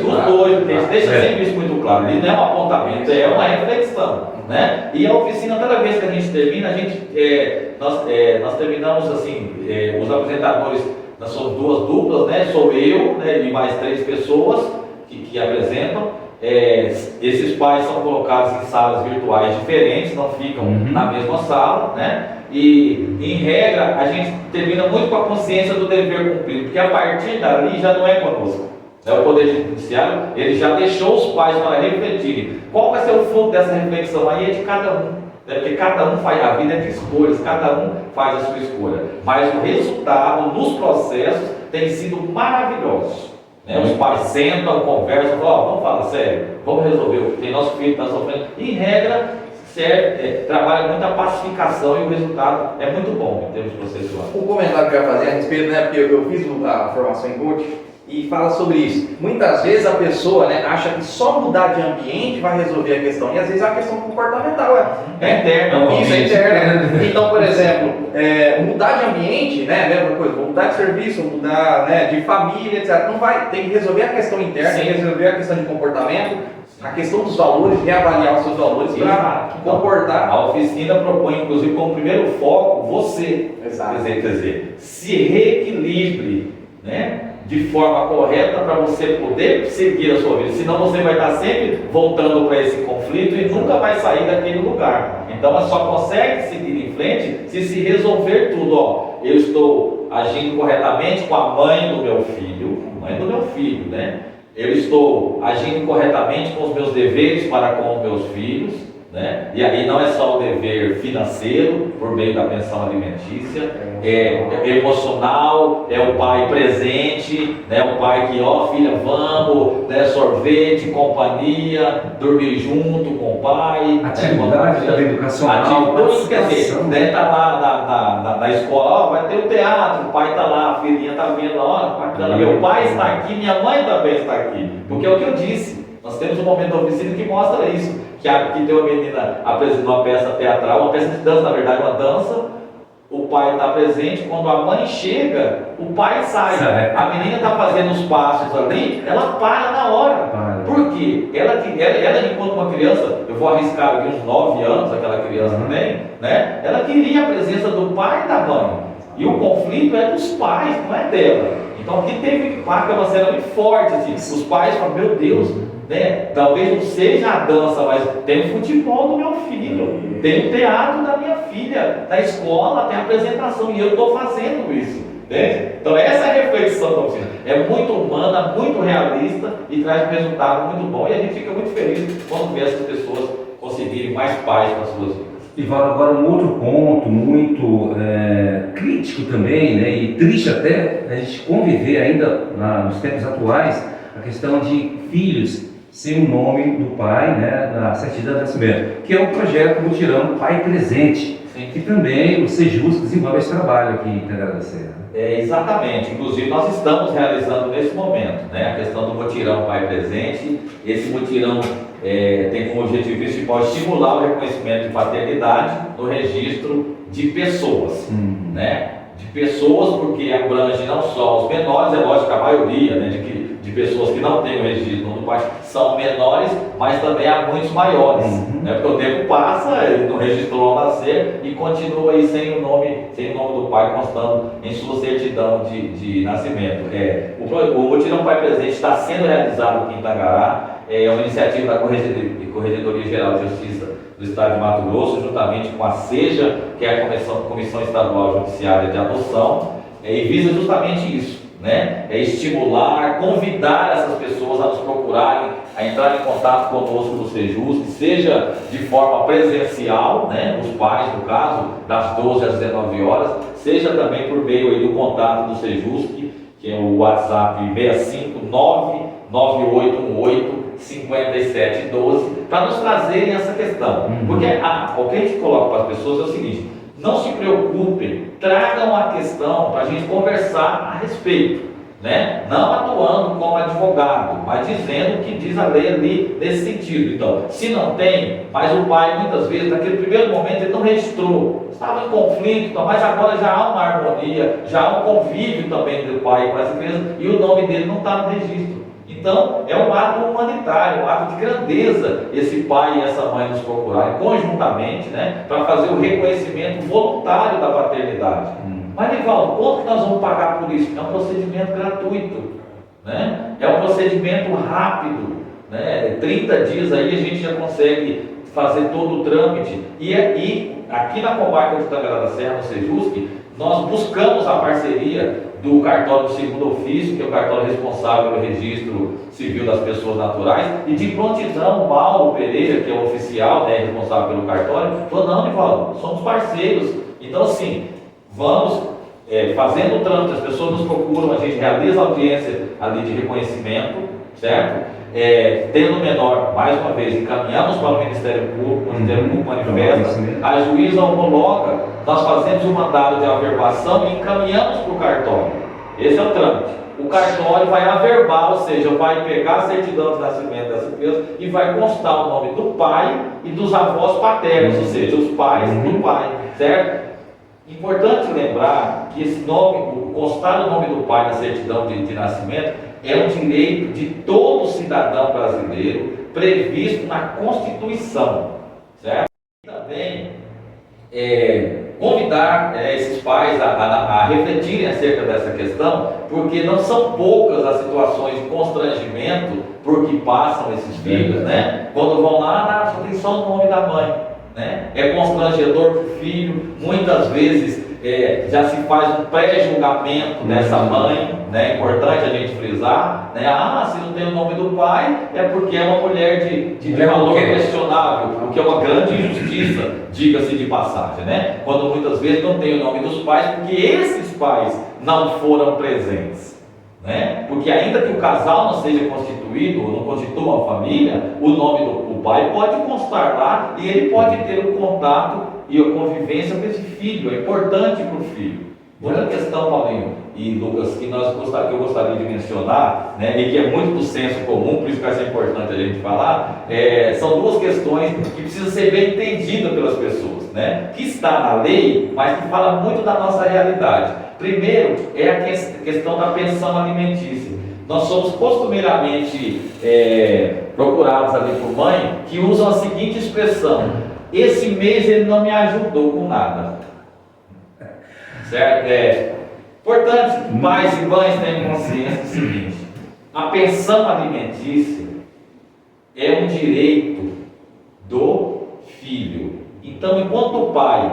deixa sempre isso muito claro. Ele não é um apontamento, é uma reflexão, né? E a oficina, toda vez que a gente termina, nós terminamos assim, os apresentadores, nós somos 2 duplas, né? Sou eu, né, e mais 3 pessoas que apresentam. Esses pais são colocados em salas virtuais diferentes, não ficam na mesma sala, né? E em regra a gente termina muito com a consciência do dever cumprido, porque a partir dali já não é conosco. O Poder Judiciário, ele já deixou os pais para refletirem. Qual vai ser o fruto dessa reflexão aí? É de cada um, né? Porque cada um faz, a vida é de escolhas, cada um faz a sua escolha, mas o resultado nos processos tem sido maravilhoso. Os pais sentam, conversam, falam, vamos falar sério, vamos resolver, tem nosso filho que está sofrendo. Em regra, trabalha muito a pacificação e o resultado é muito bom em termos processuais. Um comentário que eu ia fazer a respeito, né, porque eu fiz a formação em coach e fala sobre isso. Muitas vezes a pessoa, né, acha que só mudar de ambiente vai resolver a questão, e às vezes a questão comportamental é interna. Isso é interna. Então, por exemplo, mudar de ambiente, né, a mesma coisa, mudar de serviço, mudar, né, de família, etc. Não vai, tem que resolver a questão interna, tem que resolver a questão de comportamento. A questão dos valores, reavaliar os seus valores para comportar. A oficina propõe, inclusive, como primeiro foco, você. Quer dizer, se reequilibre, né, de forma correta para você poder seguir a sua vida. Senão você vai estar sempre voltando para esse conflito e nunca vai sair daquele lugar. Então ela só consegue seguir em frente se resolver tudo. Eu estou agindo corretamente com a mãe do meu filho, né? Eu estou agindo corretamente com os meus deveres para com os meus filhos, né? E aí não é só o dever financeiro, por meio da pensão alimentícia, emocional, é o pai presente, né? O pai que, filha, vamos, né? Sorvete, companhia, dormir junto com o pai. Atividade da educacional. Quer dizer, né? Tá lá na escola, vai ter o teatro, o pai está lá, a filhinha está vendo, o pai tá lá, meu pai está aqui, minha mãe também está aqui. Porque é o que eu disse, nós temos um momento da oficina que mostra isso. Que tem uma menina apresentando uma peça teatral, uma peça de dança, na verdade, uma dança. O pai está presente, quando a mãe chega, o pai sai. A menina está fazendo os passos ali, ela para na hora. Por quê? Ela enquanto uma criança, eu vou arriscar aqui uns 9 anos, aquela criança também, né? Ela queria a presença do pai e da mãe. E o conflito é dos pais, não é dela. Então aqui teve que marcar uma cena muito forte, assim. Os pais falam, meu Deus, né? Talvez não seja a dança, mas tem o futebol do meu filho, tem o teatro da minha filha, na escola tem a apresentação e eu estou fazendo isso. Né? Então essa é a reflexão da oficina. É muito humana, muito realista e traz um resultado muito bom, e a gente fica muito feliz quando vê essas pessoas conseguirem mais paz para suas vidas. E agora um outro ponto muito crítico também, né, e triste até, a gente conviver ainda nos tempos atuais, a questão de filhos sem o nome do pai, né, na certidão de nascimento, que é o projeto Mutirão Pai Presente, Sim. que também o Sejus desenvolve esse trabalho aqui em Tangará da Serra. Exatamente, inclusive nós estamos realizando nesse momento, né, a questão do Mutirão Pai Presente. Esse mutirão tem como objetivo principal estimular o reconhecimento de paternidade no registro de pessoas, né? De pessoas, porque abrange não só os menores, é lógico que a maioria, né, de pessoas que não têm o registro do pai são menores, mas também há muitos maiores, né? Porque o tempo passa, ele não registrou ao nascer e continua aí sem o nome do pai constando em sua certidão de nascimento. O Mutirão Pai Presente está sendo realizado aqui em Tangará. É uma iniciativa da Corregedoria Geral de Justiça do Estado de Mato Grosso, juntamente com a SEJA, que é a Comissão Estadual Judiciária de Adoção, e visa justamente isso, né? Estimular, convidar essas pessoas a nos procurarem, a entrar em contato conosco no Sejus, que seja de forma presencial, né? Os pais, no caso, das 12 às 19 horas, seja também por meio aí do contato do Sejus, que é o WhatsApp 65998185712, para nos trazerem essa questão. Porque o que a gente coloca para as pessoas é o seguinte: não se preocupem, tragam a questão para a gente conversar a respeito, né? Não atuando como advogado, mas dizendo o que diz a lei ali nesse sentido. Então, se não tem, mas o pai muitas vezes, naquele primeiro momento, ele não registrou, estava em conflito, então, mas agora já há uma harmonia, já há um convívio também do pai com essa criança e o nome dele não está no registro. Então, é um ato humanitário, um ato de grandeza esse pai e essa mãe nos procurarem conjuntamente, né, para fazer o reconhecimento voluntário da paternidade. Mas, Nivaldo, quanto que nós vamos pagar por isso? É um procedimento gratuito, né? É um procedimento rápido, né? 30 dias aí a gente já consegue fazer todo o trâmite. E aqui na comarca de Tangará da Serra, no Sejusc, nós buscamos a parceria do cartório do segundo ofício, que é o cartório responsável pelo registro civil das pessoas naturais, e de prontidão o Mauro Pereira, que é o oficial, né, responsável pelo cartório, falou: não, Nivaldo, somos parceiros. Então, assim, vamos fazendo o trâmite, as pessoas nos procuram, a gente realiza a audiência ali de reconhecimento, certo? Tendo menor, mais uma vez, encaminhamos para o Ministério Público, o Ministério Público manifesta, a juíza homologa, nós fazemos o mandado de averbação e encaminhamos para o cartório. Esse é o trâmite. O cartório vai averbar, ou seja, vai pegar a certidão de nascimento dessa criança e vai constar o nome do pai e dos avós paternos, ou seja, os pais do pai, certo? Importante lembrar que esse nome, constar o nome do pai na certidão de nascimento, é um direito de todo cidadão brasileiro previsto na Constituição, certo? E também convidar esses pais a refletirem acerca dessa questão, porque não são poucas as situações de constrangimento por que passam esses filhos, né? Quando vão lá, só tem só o nome da mãe, né? É constrangedor para o filho, muitas vezes já se faz um pré-julgamento dessa mãe, né? É importante a gente frisar, né? Se não tem o nome do pai, é porque é uma mulher de valor questionável, o que é uma grande injustiça, diga-se de passagem, né? Quando muitas vezes não tem o nome dos pais, porque esses pais não foram presentes, né? Porque ainda que o casal não seja constituído, ou não constitua uma família, o nome do pai pode constar lá e ele pode ter o contato e a convivência com esse filho. É importante para o filho. Outra questão, Paulinho e Lucas, que eu gostaria de mencionar, né, e que é muito do senso comum, por isso que vai ser importante a gente falar, são duas questões que precisam ser bem entendidas pelas pessoas, né, que está na lei, mas que fala muito da nossa realidade. Primeiro é a questão da pensão alimentícia. Nós somos costumeiramente procurados ali por mãe que usam a seguinte expressão: esse mês ele não me ajudou com nada. Certo? Portanto, pais e mães tenham consciência do seguinte: a pensão alimentícia é um direito do filho. Então, enquanto o pai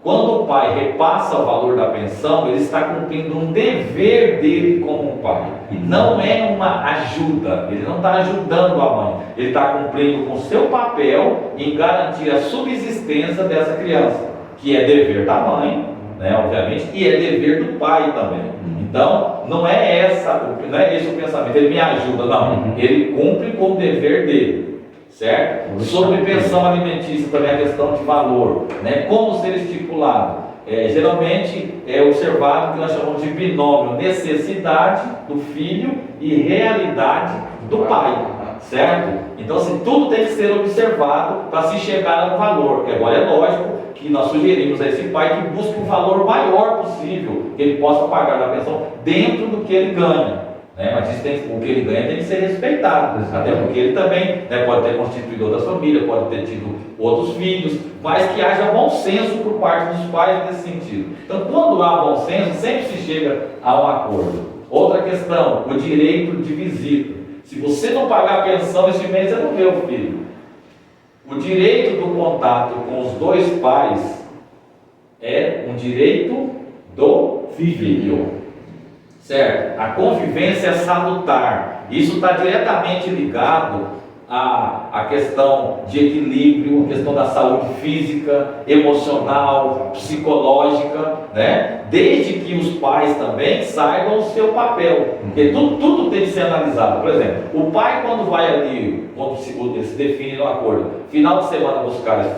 Quando o pai repassa o valor da pensão, ele está cumprindo um dever dele como pai. Não é uma ajuda, ele não está ajudando a mãe, ele está cumprindo com o seu papel em garantir a subsistência dessa criança, que é dever da mãe, né, obviamente, e é dever do pai também. Então, não é esse o pensamento, ele me ajuda, não, ele cumpre com o dever dele. Certo? Sobre pensão alimentícia também a questão de valor, né? Como ser estipulado? Geralmente é observado o que nós chamamos de binômio, necessidade do filho e realidade do pai, certo? Então assim, tudo tem que ser observado para se chegar no valor. Agora é lógico que nós sugerimos a esse pai que busque o valor maior possível, que ele possa pagar da pensão dentro do que ele ganha. Mas isso o que ele ganha tem que ser respeitado, até porque ele também, né, pode ter constituído outras famílias, pode ter tido outros filhos, mas que haja bom senso por parte dos pais nesse sentido. Então, quando há bom senso, sempre se chega a um acordo. Outra questão, o direito de visita. Se você não pagar a pensão este mês, você não vê o filho. O direito do contato com os dois pais é um direito do filho. Certo? A convivência é salutar. Isso está diretamente ligado à questão de equilíbrio, a questão da saúde física, emocional, psicológica, né? Desde que os pais também saibam o seu papel. Porque tudo tem que ser analisado. Por exemplo, o pai quando vai ali, quando se define no acordo, final de semana buscar esse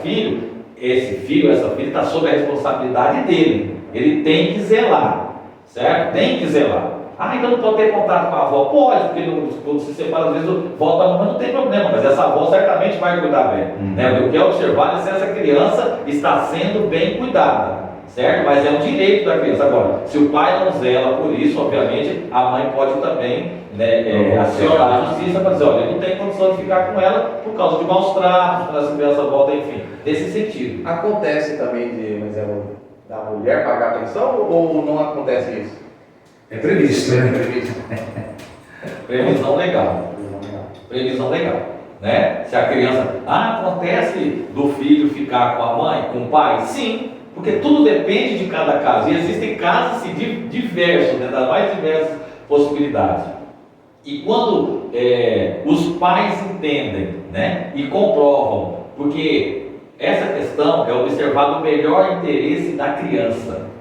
filho, essa filha está sob a responsabilidade dele. Ele tem que zelar. Certo? Tem que zelar. Então não pode ter contato com a avó? Pode, porque quando se separa, às vezes volta a mamãe, não tem problema, mas essa avó certamente vai cuidar bem. Né? O que é observado é se essa criança está sendo bem cuidada, certo? Mas é um direito da criança. Agora, se o pai não zela por isso, obviamente, a mãe pode também, né, acionar a justiça para dizer, olha, ele não tem condição de ficar com ela por causa de maus tratos, quando essa criança volta, enfim, nesse sentido. Acontece também da mulher pagar a pensão ou não acontece isso? É previsto, né? Previsão legal. Previsão legal. Né? Se a criança. Acontece do filho ficar com a mãe, com o pai? Sim, porque tudo depende de cada caso. E existem casos diversos, né? Das mais diversas possibilidades. E quando os pais entendem, né? E comprovam, porque essa questão é observar o melhor interesse da criança.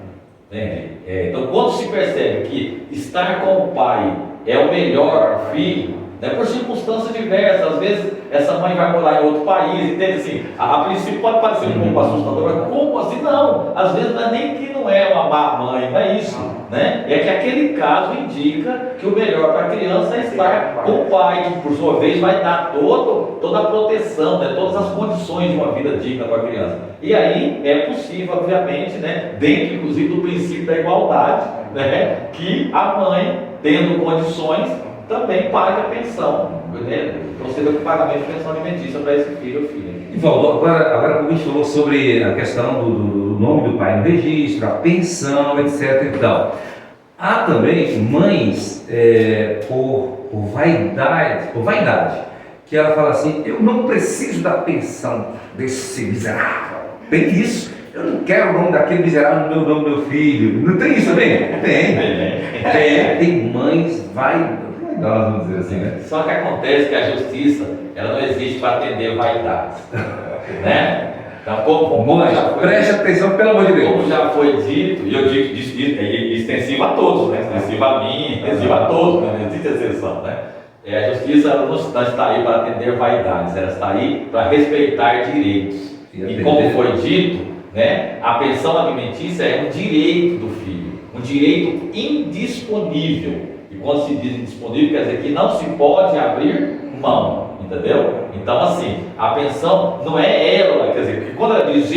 Então, quando se percebe que estar com o pai é o melhor filho, né, por circunstâncias diversas, às vezes essa mãe vai morar em outro país, entende? Assim, a princípio pode parecer um pouco assustador, mas como assim? Não, às vezes não é nem que não é uma má mãe, não é isso, né? É que aquele caso indica que o melhor para a criança é estar com o pai, que por sua vez vai dar toda a proteção, né, todas as condições de uma vida digna para a criança. E aí é possível, obviamente, né, dentro inclusive do princípio da igualdade, né, que a mãe, tendo condições, também paga a pensão, né? Proceda com o pagamento de pensão alimentícia para esse filho ou filha. Ivaldo, agora a gente falou sobre a questão do nome do pai no registro, a pensão, etc. e tal. Há também mães por vaidade, que ela fala assim, eu não preciso da pensão desse miserável. Tem isso. Eu não quero o nome daquele miserável no nome do meu filho. Não tem isso também? Tem mães vaidosas, vamos dizer assim, né? Só que acontece que a justiça, ela não existe para atender vaidades, né? Então, preste atenção, pelo amor de Deus. Como já foi dito, e eu digo é extensivo a todos, né? Extensivo a mim, extensivo a todos, né? Não existe exceção, né? A justiça ela não está aí para atender vaidades, ela está aí para respeitar direitos. E como foi dito, né? A pensão alimentícia é um direito do filho, um direito indisponível. E quando se diz indisponível, quer dizer que não se pode abrir mão, entendeu? Então, assim, a pensão não é ela, quer dizer, porque quando ela diz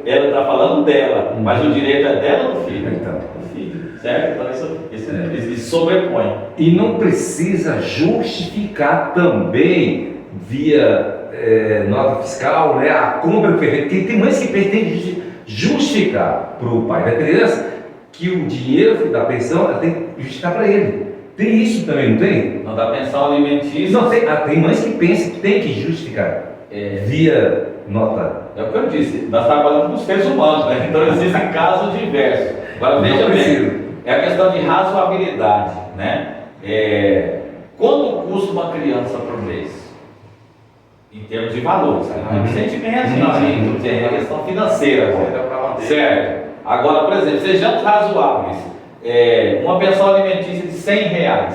ela está falando dela, mas o direito é dela ou do filho? Então, do filho, certo? Então, isso sobrepõe. E não precisa justificar também via nota fiscal, né, a compra perfeita, porque tem mães que pretendem justificar para o pai da criança que o dinheiro da pensão ela tem que justificar para ele. Tem isso também, não tem? Não, da pensão alimentícia. Não, tem mães que pensam que tem que justificar via nota é o que eu disse, nós trabalhamos com os seres humanos, né? Então existem casos diversos. Agora veja bem, é a questão de razoabilidade, né? Quanto custa uma criança por mês? Em termos de valores, não de sentimentos, não, é questão financeira agora, certo? Agora, por exemplo, sejamos razoáveis, uma pensão alimentícia de R$100,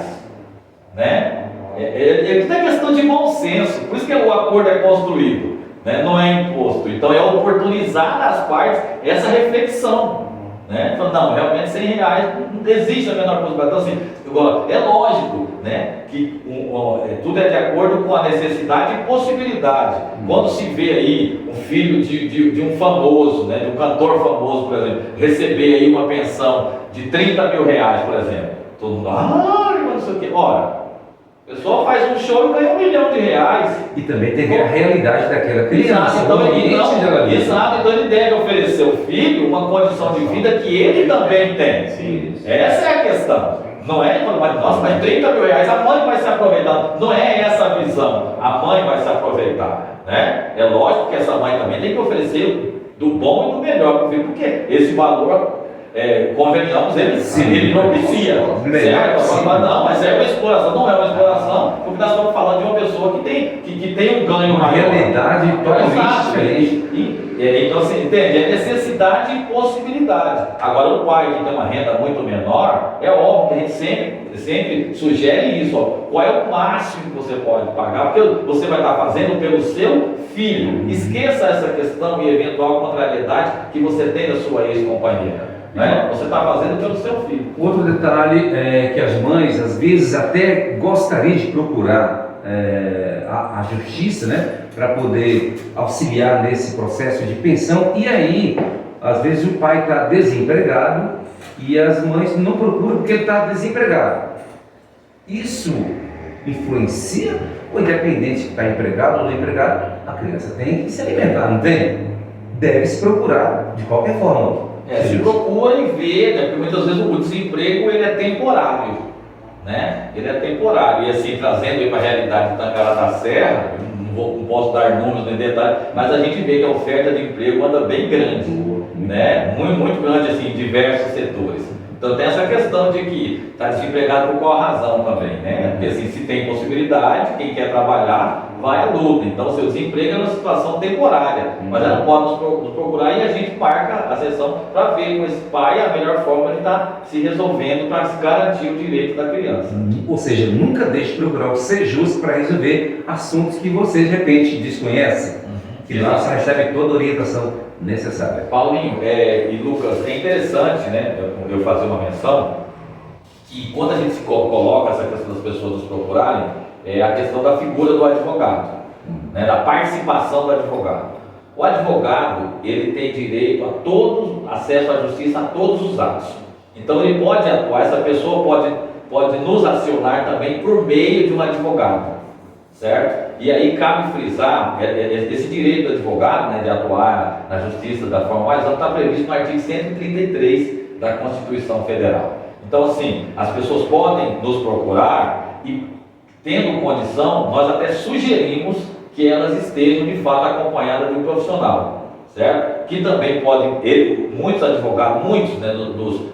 né? Tudo é questão de bom senso, por isso que o acordo é construído, né? Não é imposto, então é oportunizar nas partes essa reflexão, né? Então, não, realmente R$100 não existe a menor possibilidade. Então, assim, é lógico, né, que tudo é de acordo com a necessidade e possibilidade. Quando se vê aí um filho de um famoso, né, de um cantor famoso, por exemplo, receber aí uma pensão de R$30 mil, por exemplo, todo mundo, não sei o que. Ora, a pessoa faz um show e ganha R$1 milhão. E também tem que ver a realidade daquela criança. Exato, então ele deve oferecer ao filho uma condição de vida que ele também tem. Sim. Essa é a questão. Não é, mas nossa, mas R$30 mil, a mãe vai se aproveitar. Não é essa a visão. A mãe vai se aproveitar, né? É lógico que essa mãe também tem que oferecer do bom e do melhor para o filho, porque esse valor, convenhamos, ele propicia. Certo? Não, mas é uma exploração. Não é uma exploração, porque nós estamos falando de uma pessoa que tem um ganho uma maior. Realidade totalmente diferente. Então, assim, entende? É necessidade e possibilidade. Agora, o pai que tem uma renda muito menor, é óbvio que a gente sempre sugere isso. Qual é o máximo que você pode pagar? Porque você vai estar fazendo pelo seu filho. Esqueça essa questão e eventual contrariedade que você tem da sua ex-companheira. Né? Você está fazendo pelo seu filho. Outro detalhe é que as mães, às vezes, até gostariam de procurar a justiça, né, para poder auxiliar nesse processo de pensão, e aí, às vezes, o pai está desempregado e as mães não procuram porque ele está desempregado. Isso influencia, ou independente se está empregado ou não empregado, a criança tem que se alimentar, não tem? Deve se procurar de qualquer forma. Se procura e vê, né? Porque muitas vezes o desemprego ele é temporário, né? Ele é temporário. E assim, trazendo para a realidade de Tangará da Serra, não posso dar números nem detalhes, mas a gente vê que a oferta de emprego anda bem grande, né? Muito grande assim, em diversos setores. Então tem essa questão de que está desempregado por qual razão também, né? Porque assim, se tem possibilidade, quem quer trabalhar vai à luta. Então o seu desemprego é uma situação temporária, mas ela pode nos procurar e a gente marca a sessão para ver com esse pai a melhor forma de estar se resolvendo para garantir o direito da criança. Ou seja, nunca deixe de procurar o Sejusc para resolver assuntos que você de repente desconhece, que lá você recebe toda a orientação necessária. Paulinho e Lucas, é interessante, né, eu fazer uma menção que quando a gente coloca essa questão das pessoas nos procurarem, é a questão da figura do advogado, né, da participação do advogado. O advogado, ele tem direito a acesso à justiça a todos os atos. Então ele pode atuar, essa pessoa pode nos acionar também por meio de um advogado. Certo? E aí cabe frisar, esse direito do advogado, né, de atuar na justiça da forma mais ampla, está previsto no artigo 133 da Constituição Federal. Então, assim, as pessoas podem nos procurar e, tendo condição, nós até sugerimos que elas estejam, de fato, acompanhadas de um profissional, certo? Que também podem, muitos advogados, né,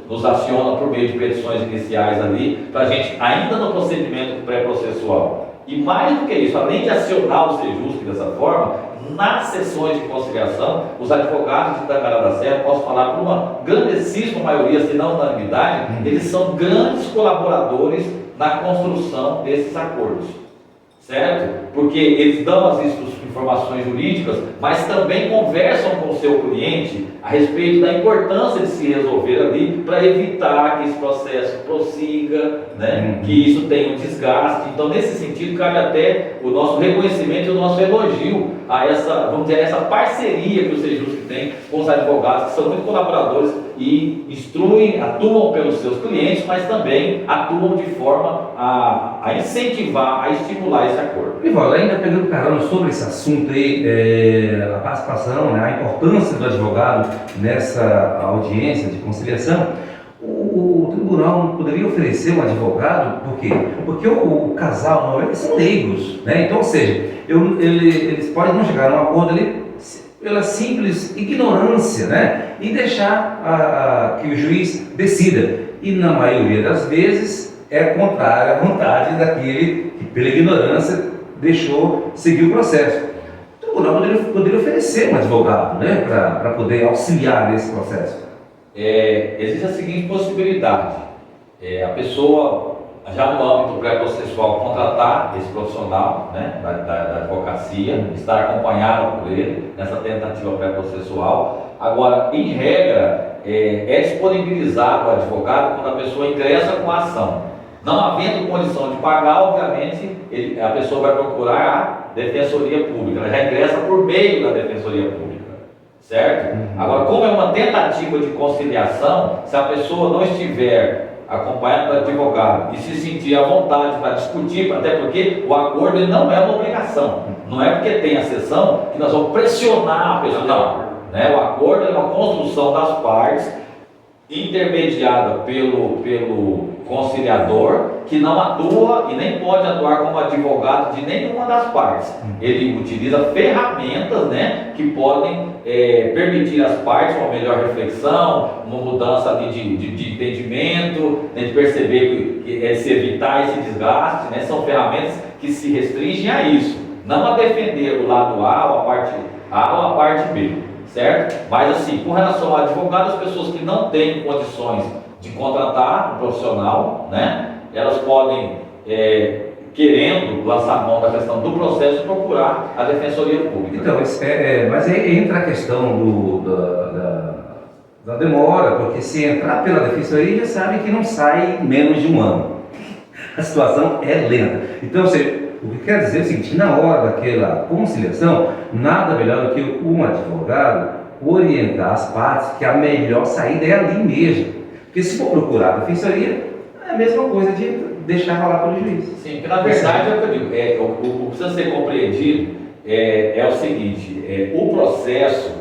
nos acionam por meio de petições iniciais ali, para a gente, ainda no procedimento pré-processual. E mais do que isso, além de acionar o Sejusc dessa forma, nas sessões de conciliação, os advogados de Tangará da Serra, posso falar por uma grandíssima maioria, se não unanimidade, eles são grandes colaboradores na construção desses acordos, certo? Porque eles dão as informações jurídicas, mas também conversam com o seu cliente a respeito da importância de se resolver ali para evitar que esse processo prossiga, né? Que isso tenha um desgaste. Então, nesse sentido, cabe até o nosso reconhecimento e o nosso elogio a essa, vamos dizer, essa parceria que o Sejusc tem com os advogados, que são muito colaboradores e instruem, atuam pelos seus clientes, mas também atuam de forma a incentivar, a estimular esse acordo. Ivaldo, ainda pegando carona sobre esse assunto aí, a participação, né, a importância do advogado nessa audiência de conciliação, o tribunal poderia oferecer um advogado, por quê? Porque o casal, eles são leigos, né? Então, ou seja, eles podem não chegar a um acordo ali, pela simples ignorância, né? E deixar que o juiz decida. E na maioria das vezes é contrária à vontade daquele que, pela ignorância, deixou seguir o processo. Então, o tribunal poderia oferecer um advogado, né? Para poder auxiliar nesse processo. Existe a seguinte possibilidade: a pessoa, já no âmbito pré-processual, contratar esse profissional, né, da advocacia, estar acompanhado por ele nessa tentativa pré-processual. Agora, em regra, é disponibilizado o advogado quando a pessoa ingressa com a ação. Não havendo condição de pagar, obviamente, a pessoa vai procurar a Defensoria Pública, ela já ingressa por meio da Defensoria Pública, certo? Agora, como é uma tentativa de conciliação, se a pessoa não estiver acompanhado do advogado e se sentir à vontade para discutir, até porque o acordo ele não é uma obrigação, não é porque tem a sessão que nós vamos pressionar a pessoa, não, né? O acordo é uma construção das partes, intermediada pelo conciliador, que não atua e nem pode atuar como advogado de nenhuma das partes. Ele utiliza ferramentas, né, que podem permitir às partes uma melhor reflexão, uma mudança ali de entendimento, né, de perceber que se evitar esse desgaste, né, são ferramentas que se restringem a isso, não a defender o lado A ou a parte A ou a parte B, certo? Mas assim, com relação ao advogado, as pessoas que não têm condições de contratar um profissional, né, elas podem, querendo lançar mão da questão do processo, procurar a Defensoria Pública. Então, mas aí entra a questão da demora, porque se entrar pela Defensoria, já sabe que não sai em menos de um ano. A situação é lenta. Então, o que quer dizer é o seguinte: na hora daquela conciliação, nada melhor do que um advogado orientar as partes que a melhor saída é ali mesmo. Porque se for procurar a Defensoria, é a mesma coisa de deixar falar pelo juiz. Sim, porque na verdade é o que eu digo, o que precisa ser compreendido é o seguinte: o processo,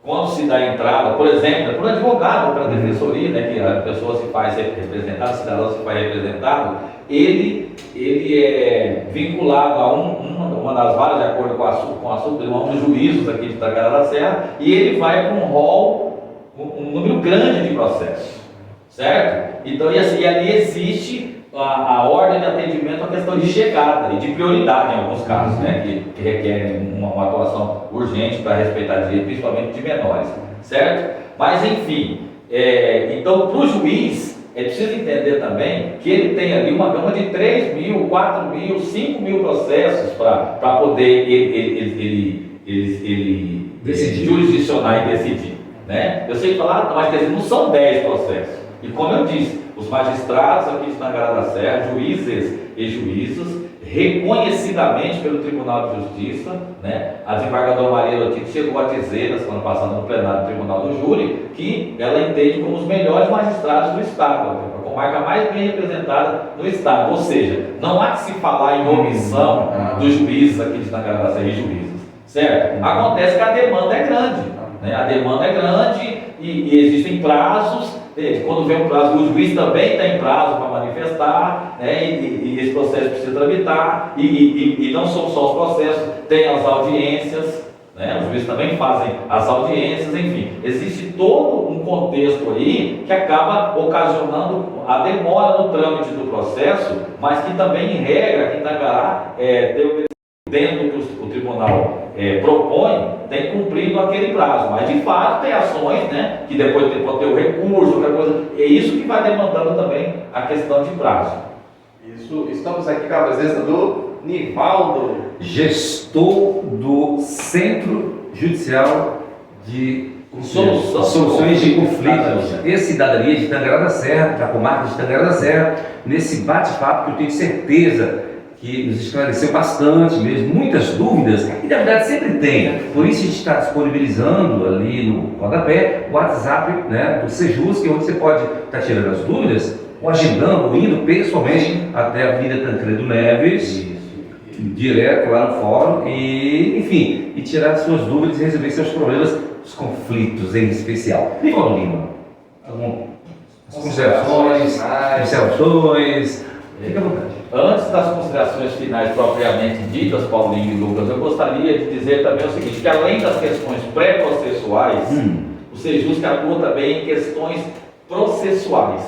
quando se dá entrada, por exemplo, para o advogado ou para a defensoria, né, que a pessoa se faz representada, o cidadão se faz representado, ele é vinculado a uma das varas, de acordo com a Suprema, um dos juízos aqui de Tangará da Serra, e ele vai para um rol, um número grande de processos, certo? Então, e ali existe a ordem de atendimento, a questão de chegada e de prioridade em alguns casos, né, que requerem uma atuação urgente para respeitar direitos, principalmente de menores, certo? Mas enfim, então para o juiz é preciso entender também que ele tem ali uma gama de 3 mil, 4 mil, 5 mil processos para poder ele decidir, jurisdicionar e decidir, né? Eu sei falar, mas quer dizer, não são 10 processos. E como eu disse, os magistrados aqui de Tangará da Serra, juízes e juízas, reconhecidamente pelo Tribunal de Justiça, né? A desembargadora Maria Lotito chegou a dizer, na semana passada no plenário do Tribunal do Júri, que ela entende como os melhores magistrados do Estado, a comarca mais bem representada no Estado. Ou seja, não há que se falar em omissão dos juízes aqui de Tangará da Serra e juízes, certo? Acontece que a demanda é grande, né? A demanda é grande e existem prazos. Quando vem um prazo, o juiz também tem prazo para manifestar, né, e esse processo precisa tramitar, e não são só os processos, tem as audiências, né, os juízes também fazem as audiências, enfim, existe todo um contexto aí que acaba ocasionando a demora no trâmite do processo, mas que também, em regra, aqui em Tangará, dentro do que o tribunal propõe, tem cumprido aquele prazo, mas de fato tem ações, né, que depois pode ter o recurso, outra coisa, é isso que vai demandando também a questão de prazo. Isso, estamos aqui com a presença do Nivaldo, gestor do Centro Judicial de Soluções de Conflitos e Cidadania de Tangará da Serra, da comarca de Tangará da Serra, nesse bate-papo que eu tenho certeza que nos esclareceu bastante mesmo, muitas dúvidas, e na verdade sempre tem. Por isso a gente está disponibilizando ali no rodapé o WhatsApp, né, do Sejusc, onde você pode estar tirando as dúvidas, ou agendando, ou indo pessoalmente até a Avenida Tancredo Neves, direto lá no fórum, e enfim, e tirar suas dúvidas e resolver seus problemas, os conflitos em especial. Nivaldo Lima, algumas considerações, observações? Fique à vontade. Antes das considerações finais propriamente ditas, Paulinho e Lucas, eu gostaria de dizer também o seguinte, que além das questões pré-processuais, o Sejusc atua também em questões processuais,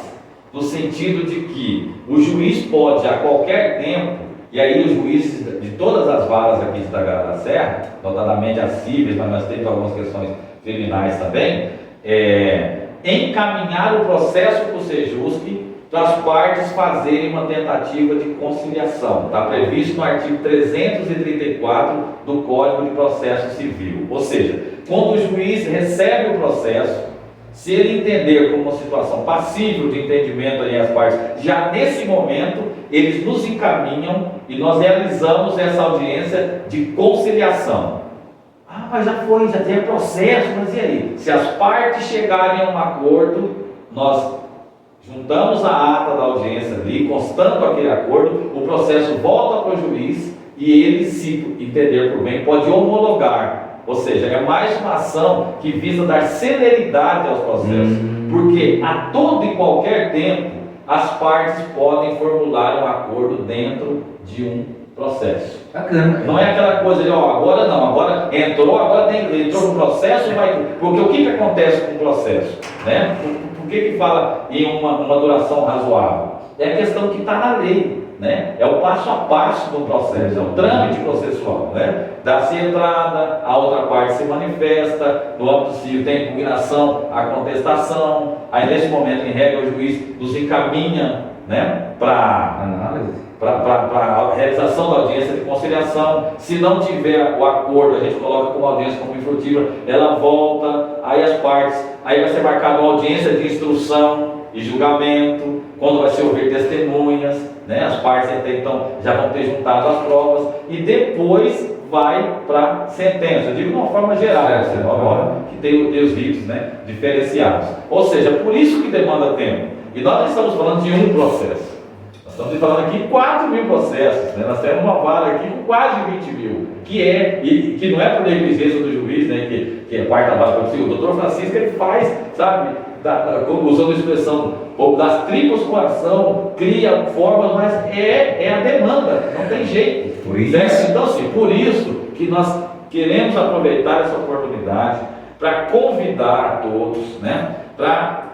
no sentido de que o juiz pode, a qualquer tempo, e aí os juízes de todas as varas aqui de Tangará da Serra, notadamente as cíveis, mas nós temos algumas questões criminais também, encaminhar o processo para o Sejusc para as partes fazerem uma tentativa de conciliação. Está previsto no artigo 334 do Código de Processo Civil. Ou seja, quando o juiz recebe o processo, se ele entender como uma situação passível de entendimento aí as partes, já nesse momento, eles nos encaminham e nós realizamos essa audiência de conciliação. Ah, mas já foi, já tem processo, mas e aí? Se as partes chegarem a um acordo, nós juntamos a ata da audiência ali, constando aquele acordo, o processo volta para o juiz e ele, se entender por bem, pode homologar. Ou seja, é mais uma ação que visa dar celeridade aos processos, porque a todo e qualquer tempo as partes podem formular um acordo dentro de um processo. Bacana. Não é aquela coisa de, agora não, agora entrou no processo, porque o que acontece com o processo? Né? Por que fala em uma duração razoável? É a questão que está na lei, né? É o passo a passo do processo, é o trâmite processual, né? Dá-se entrada, a outra parte se manifesta, no âmbito civil tem impugnação, a contestação, aí nesse momento, em regra, o juiz nos encaminha, né, para análise, para a realização da audiência de conciliação. Se não tiver o acordo, a gente coloca como audiência como infrutível, ela volta, aí as partes, aí vai ser marcada uma audiência de instrução e julgamento, quando vai se ouvir testemunhas, né? As partes então já vão ter juntado as provas e depois vai para sentença. Eu digo de uma forma geral, agora que tem os ritos, né, diferenciados. Ou seja, por isso que demanda tempo. E nós não estamos falando de um processo. Estamos falando aqui de 4.000 processos, né? Nós temos uma vara aqui com quase 20.000, que não é por negligência do juiz, né? Que é a quarta vara do o doutor Francisco, ele faz, sabe, usando a expressão das tripas do coração, cria formas, mas é a demanda, não tem jeito. Por isso. Então, assim, por isso que nós queremos aproveitar essa oportunidade para convidar a todos, né? Para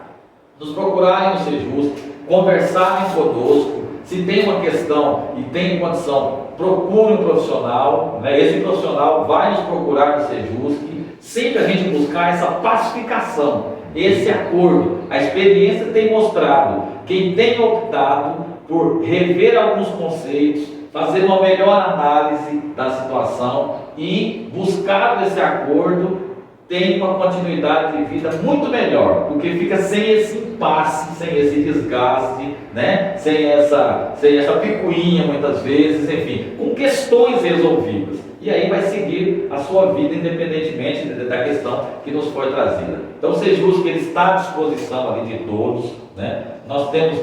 nos procurarem no Sejusc, conversarem conosco. Se tem uma questão e tem condição, procure um profissional, né? Esse profissional vai nos procurar no Sejusc, sempre a gente buscar essa pacificação, esse acordo. A experiência tem mostrado, quem tem optado por rever alguns conceitos, fazer uma melhor análise da situação e buscar esse acordo, tem uma continuidade de vida muito melhor, porque fica sem esse impasse, sem esse desgaste, né? sem essa picuinha muitas vezes, enfim, com questões resolvidas. E aí vai seguir a sua vida independentemente da questão que nos foi trazida. Então, Sejusc, ele está à disposição ali de todos, né? Nós temos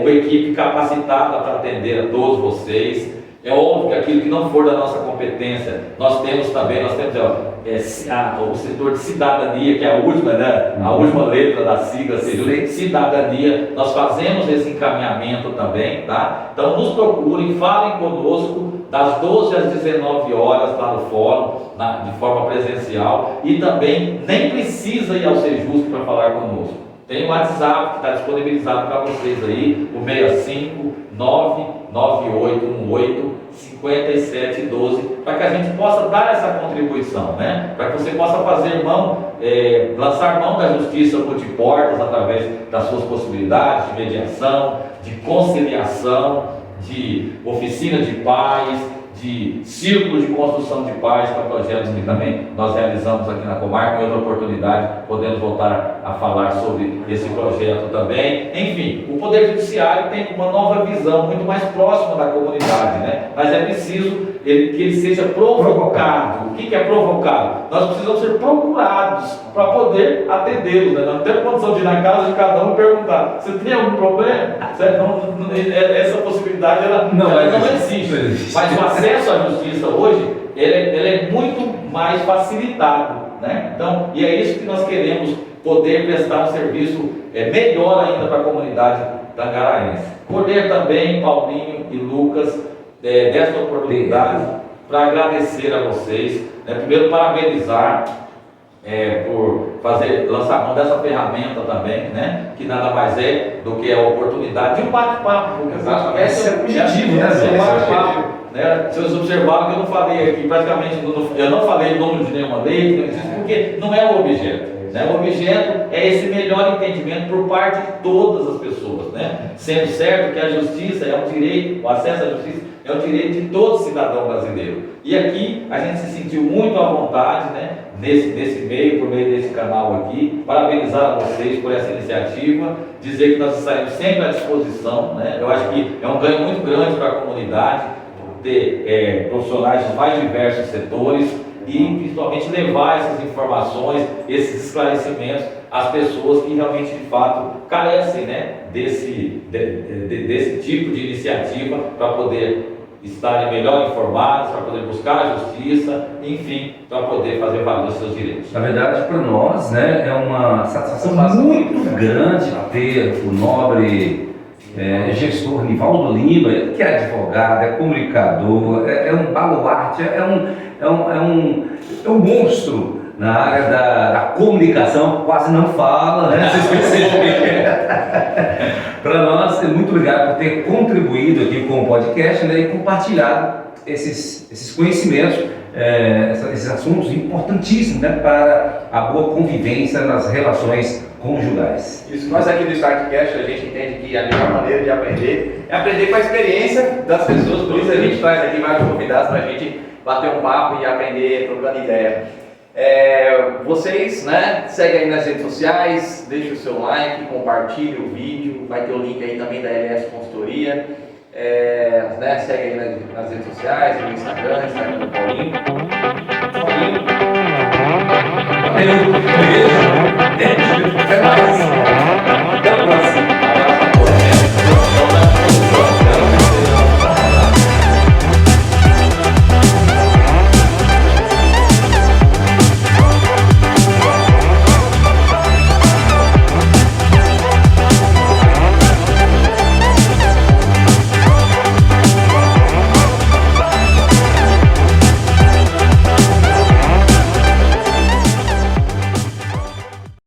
uma equipe capacitada para atender a todos vocês. É óbvio que aquilo que não for da nossa competência, nós temos o setor de cidadania, que é a última, né? A última letra da sigla, cidadania. Nós fazemos esse encaminhamento também, tá? Então nos procurem, falem conosco das 12 às 19 horas lá no fórum, de forma presencial, e também nem precisa ir ao Sejusc para falar conosco. Tem o WhatsApp que está disponibilizado para vocês aí, o 65998185712, para que a gente possa dar essa contribuição, né? Para que você possa fazer lançar mão da justiça multiportas através das suas possibilidades de mediação, de conciliação, de oficina de paz, de círculo de construção de paz, para projetos que também nós realizamos aqui na comarca. Em outra oportunidade podemos voltar a falar sobre esse projeto também. Enfim, o Poder Judiciário tem uma nova visão, muito mais próxima da comunidade, né? Mas é preciso que ele seja provocado. O que é provocado? Nós precisamos ser procurados para poder atendê-los, né? Nós não temos condição de ir na casa de cada um e perguntar: você tem algum problema? Essa possibilidade ela não existe. Mas o acesso à justiça hoje ele é muito mais facilitado, né? Então, e é isso que nós queremos, poder prestar um serviço melhor ainda para a comunidade tangaraense. Colher também, Paulinho e Lucas, dessa oportunidade para agradecer a vocês, né? Primeiro parabenizar por fazer, lançar mão dessa ferramenta também, né? Que nada mais é do que a oportunidade de um bate-papo. Exatamente. Esse é o objetivo, né? Esse é o bate-papo. Né? Vocês observaram que eu não falei aqui, praticamente, eu não falei o nome de nenhuma lei, porque não é o objeto. Né? O objeto é esse melhor entendimento por parte de todas as pessoas, né? Sendo certo que a justiça é um direito, o acesso à justiça é um direito de todo cidadão brasileiro. E aqui a gente se sentiu muito à vontade, né? Nesse meio, por meio desse canal aqui, parabenizar a vocês por essa iniciativa, dizer que nós estaremos sempre à disposição, né? Eu acho que é um ganho muito grande para a comunidade ter profissionais dos mais diversos setores e principalmente levar essas informações, esses esclarecimentos às pessoas que realmente de fato carecem, né, desse tipo de iniciativa para poder estarem melhor informados, para poder buscar a justiça, enfim, para poder fazer valer os seus direitos. Na verdade, para nós, né, é uma satisfação muito grande ter o nobre gestor Nivaldo Lima, que é advogado, é comunicador, é um baluarte, é um monstro na área da comunicação, quase não fala, né? Vocês perceberam? Para nós, muito obrigado por ter contribuído aqui com o podcast, né, e compartilhado esses conhecimentos, esses assuntos importantíssimos, né, para a boa convivência nas relações conjugais. Isso, nós aqui do StartCast, a gente entende que a melhor maneira de aprender é aprender com a experiência das pessoas, por isso a gente traz aqui vários convidados para a gente bater um papo e aprender trocando ideia. Vocês, né, seguem aí nas redes sociais, deixa o seu like, compartilhe o vídeo, vai ter o link aí também da LS Consultoria, né, segue aí nas redes sociais, no Instagram do Paulinho. Valeu, beijo.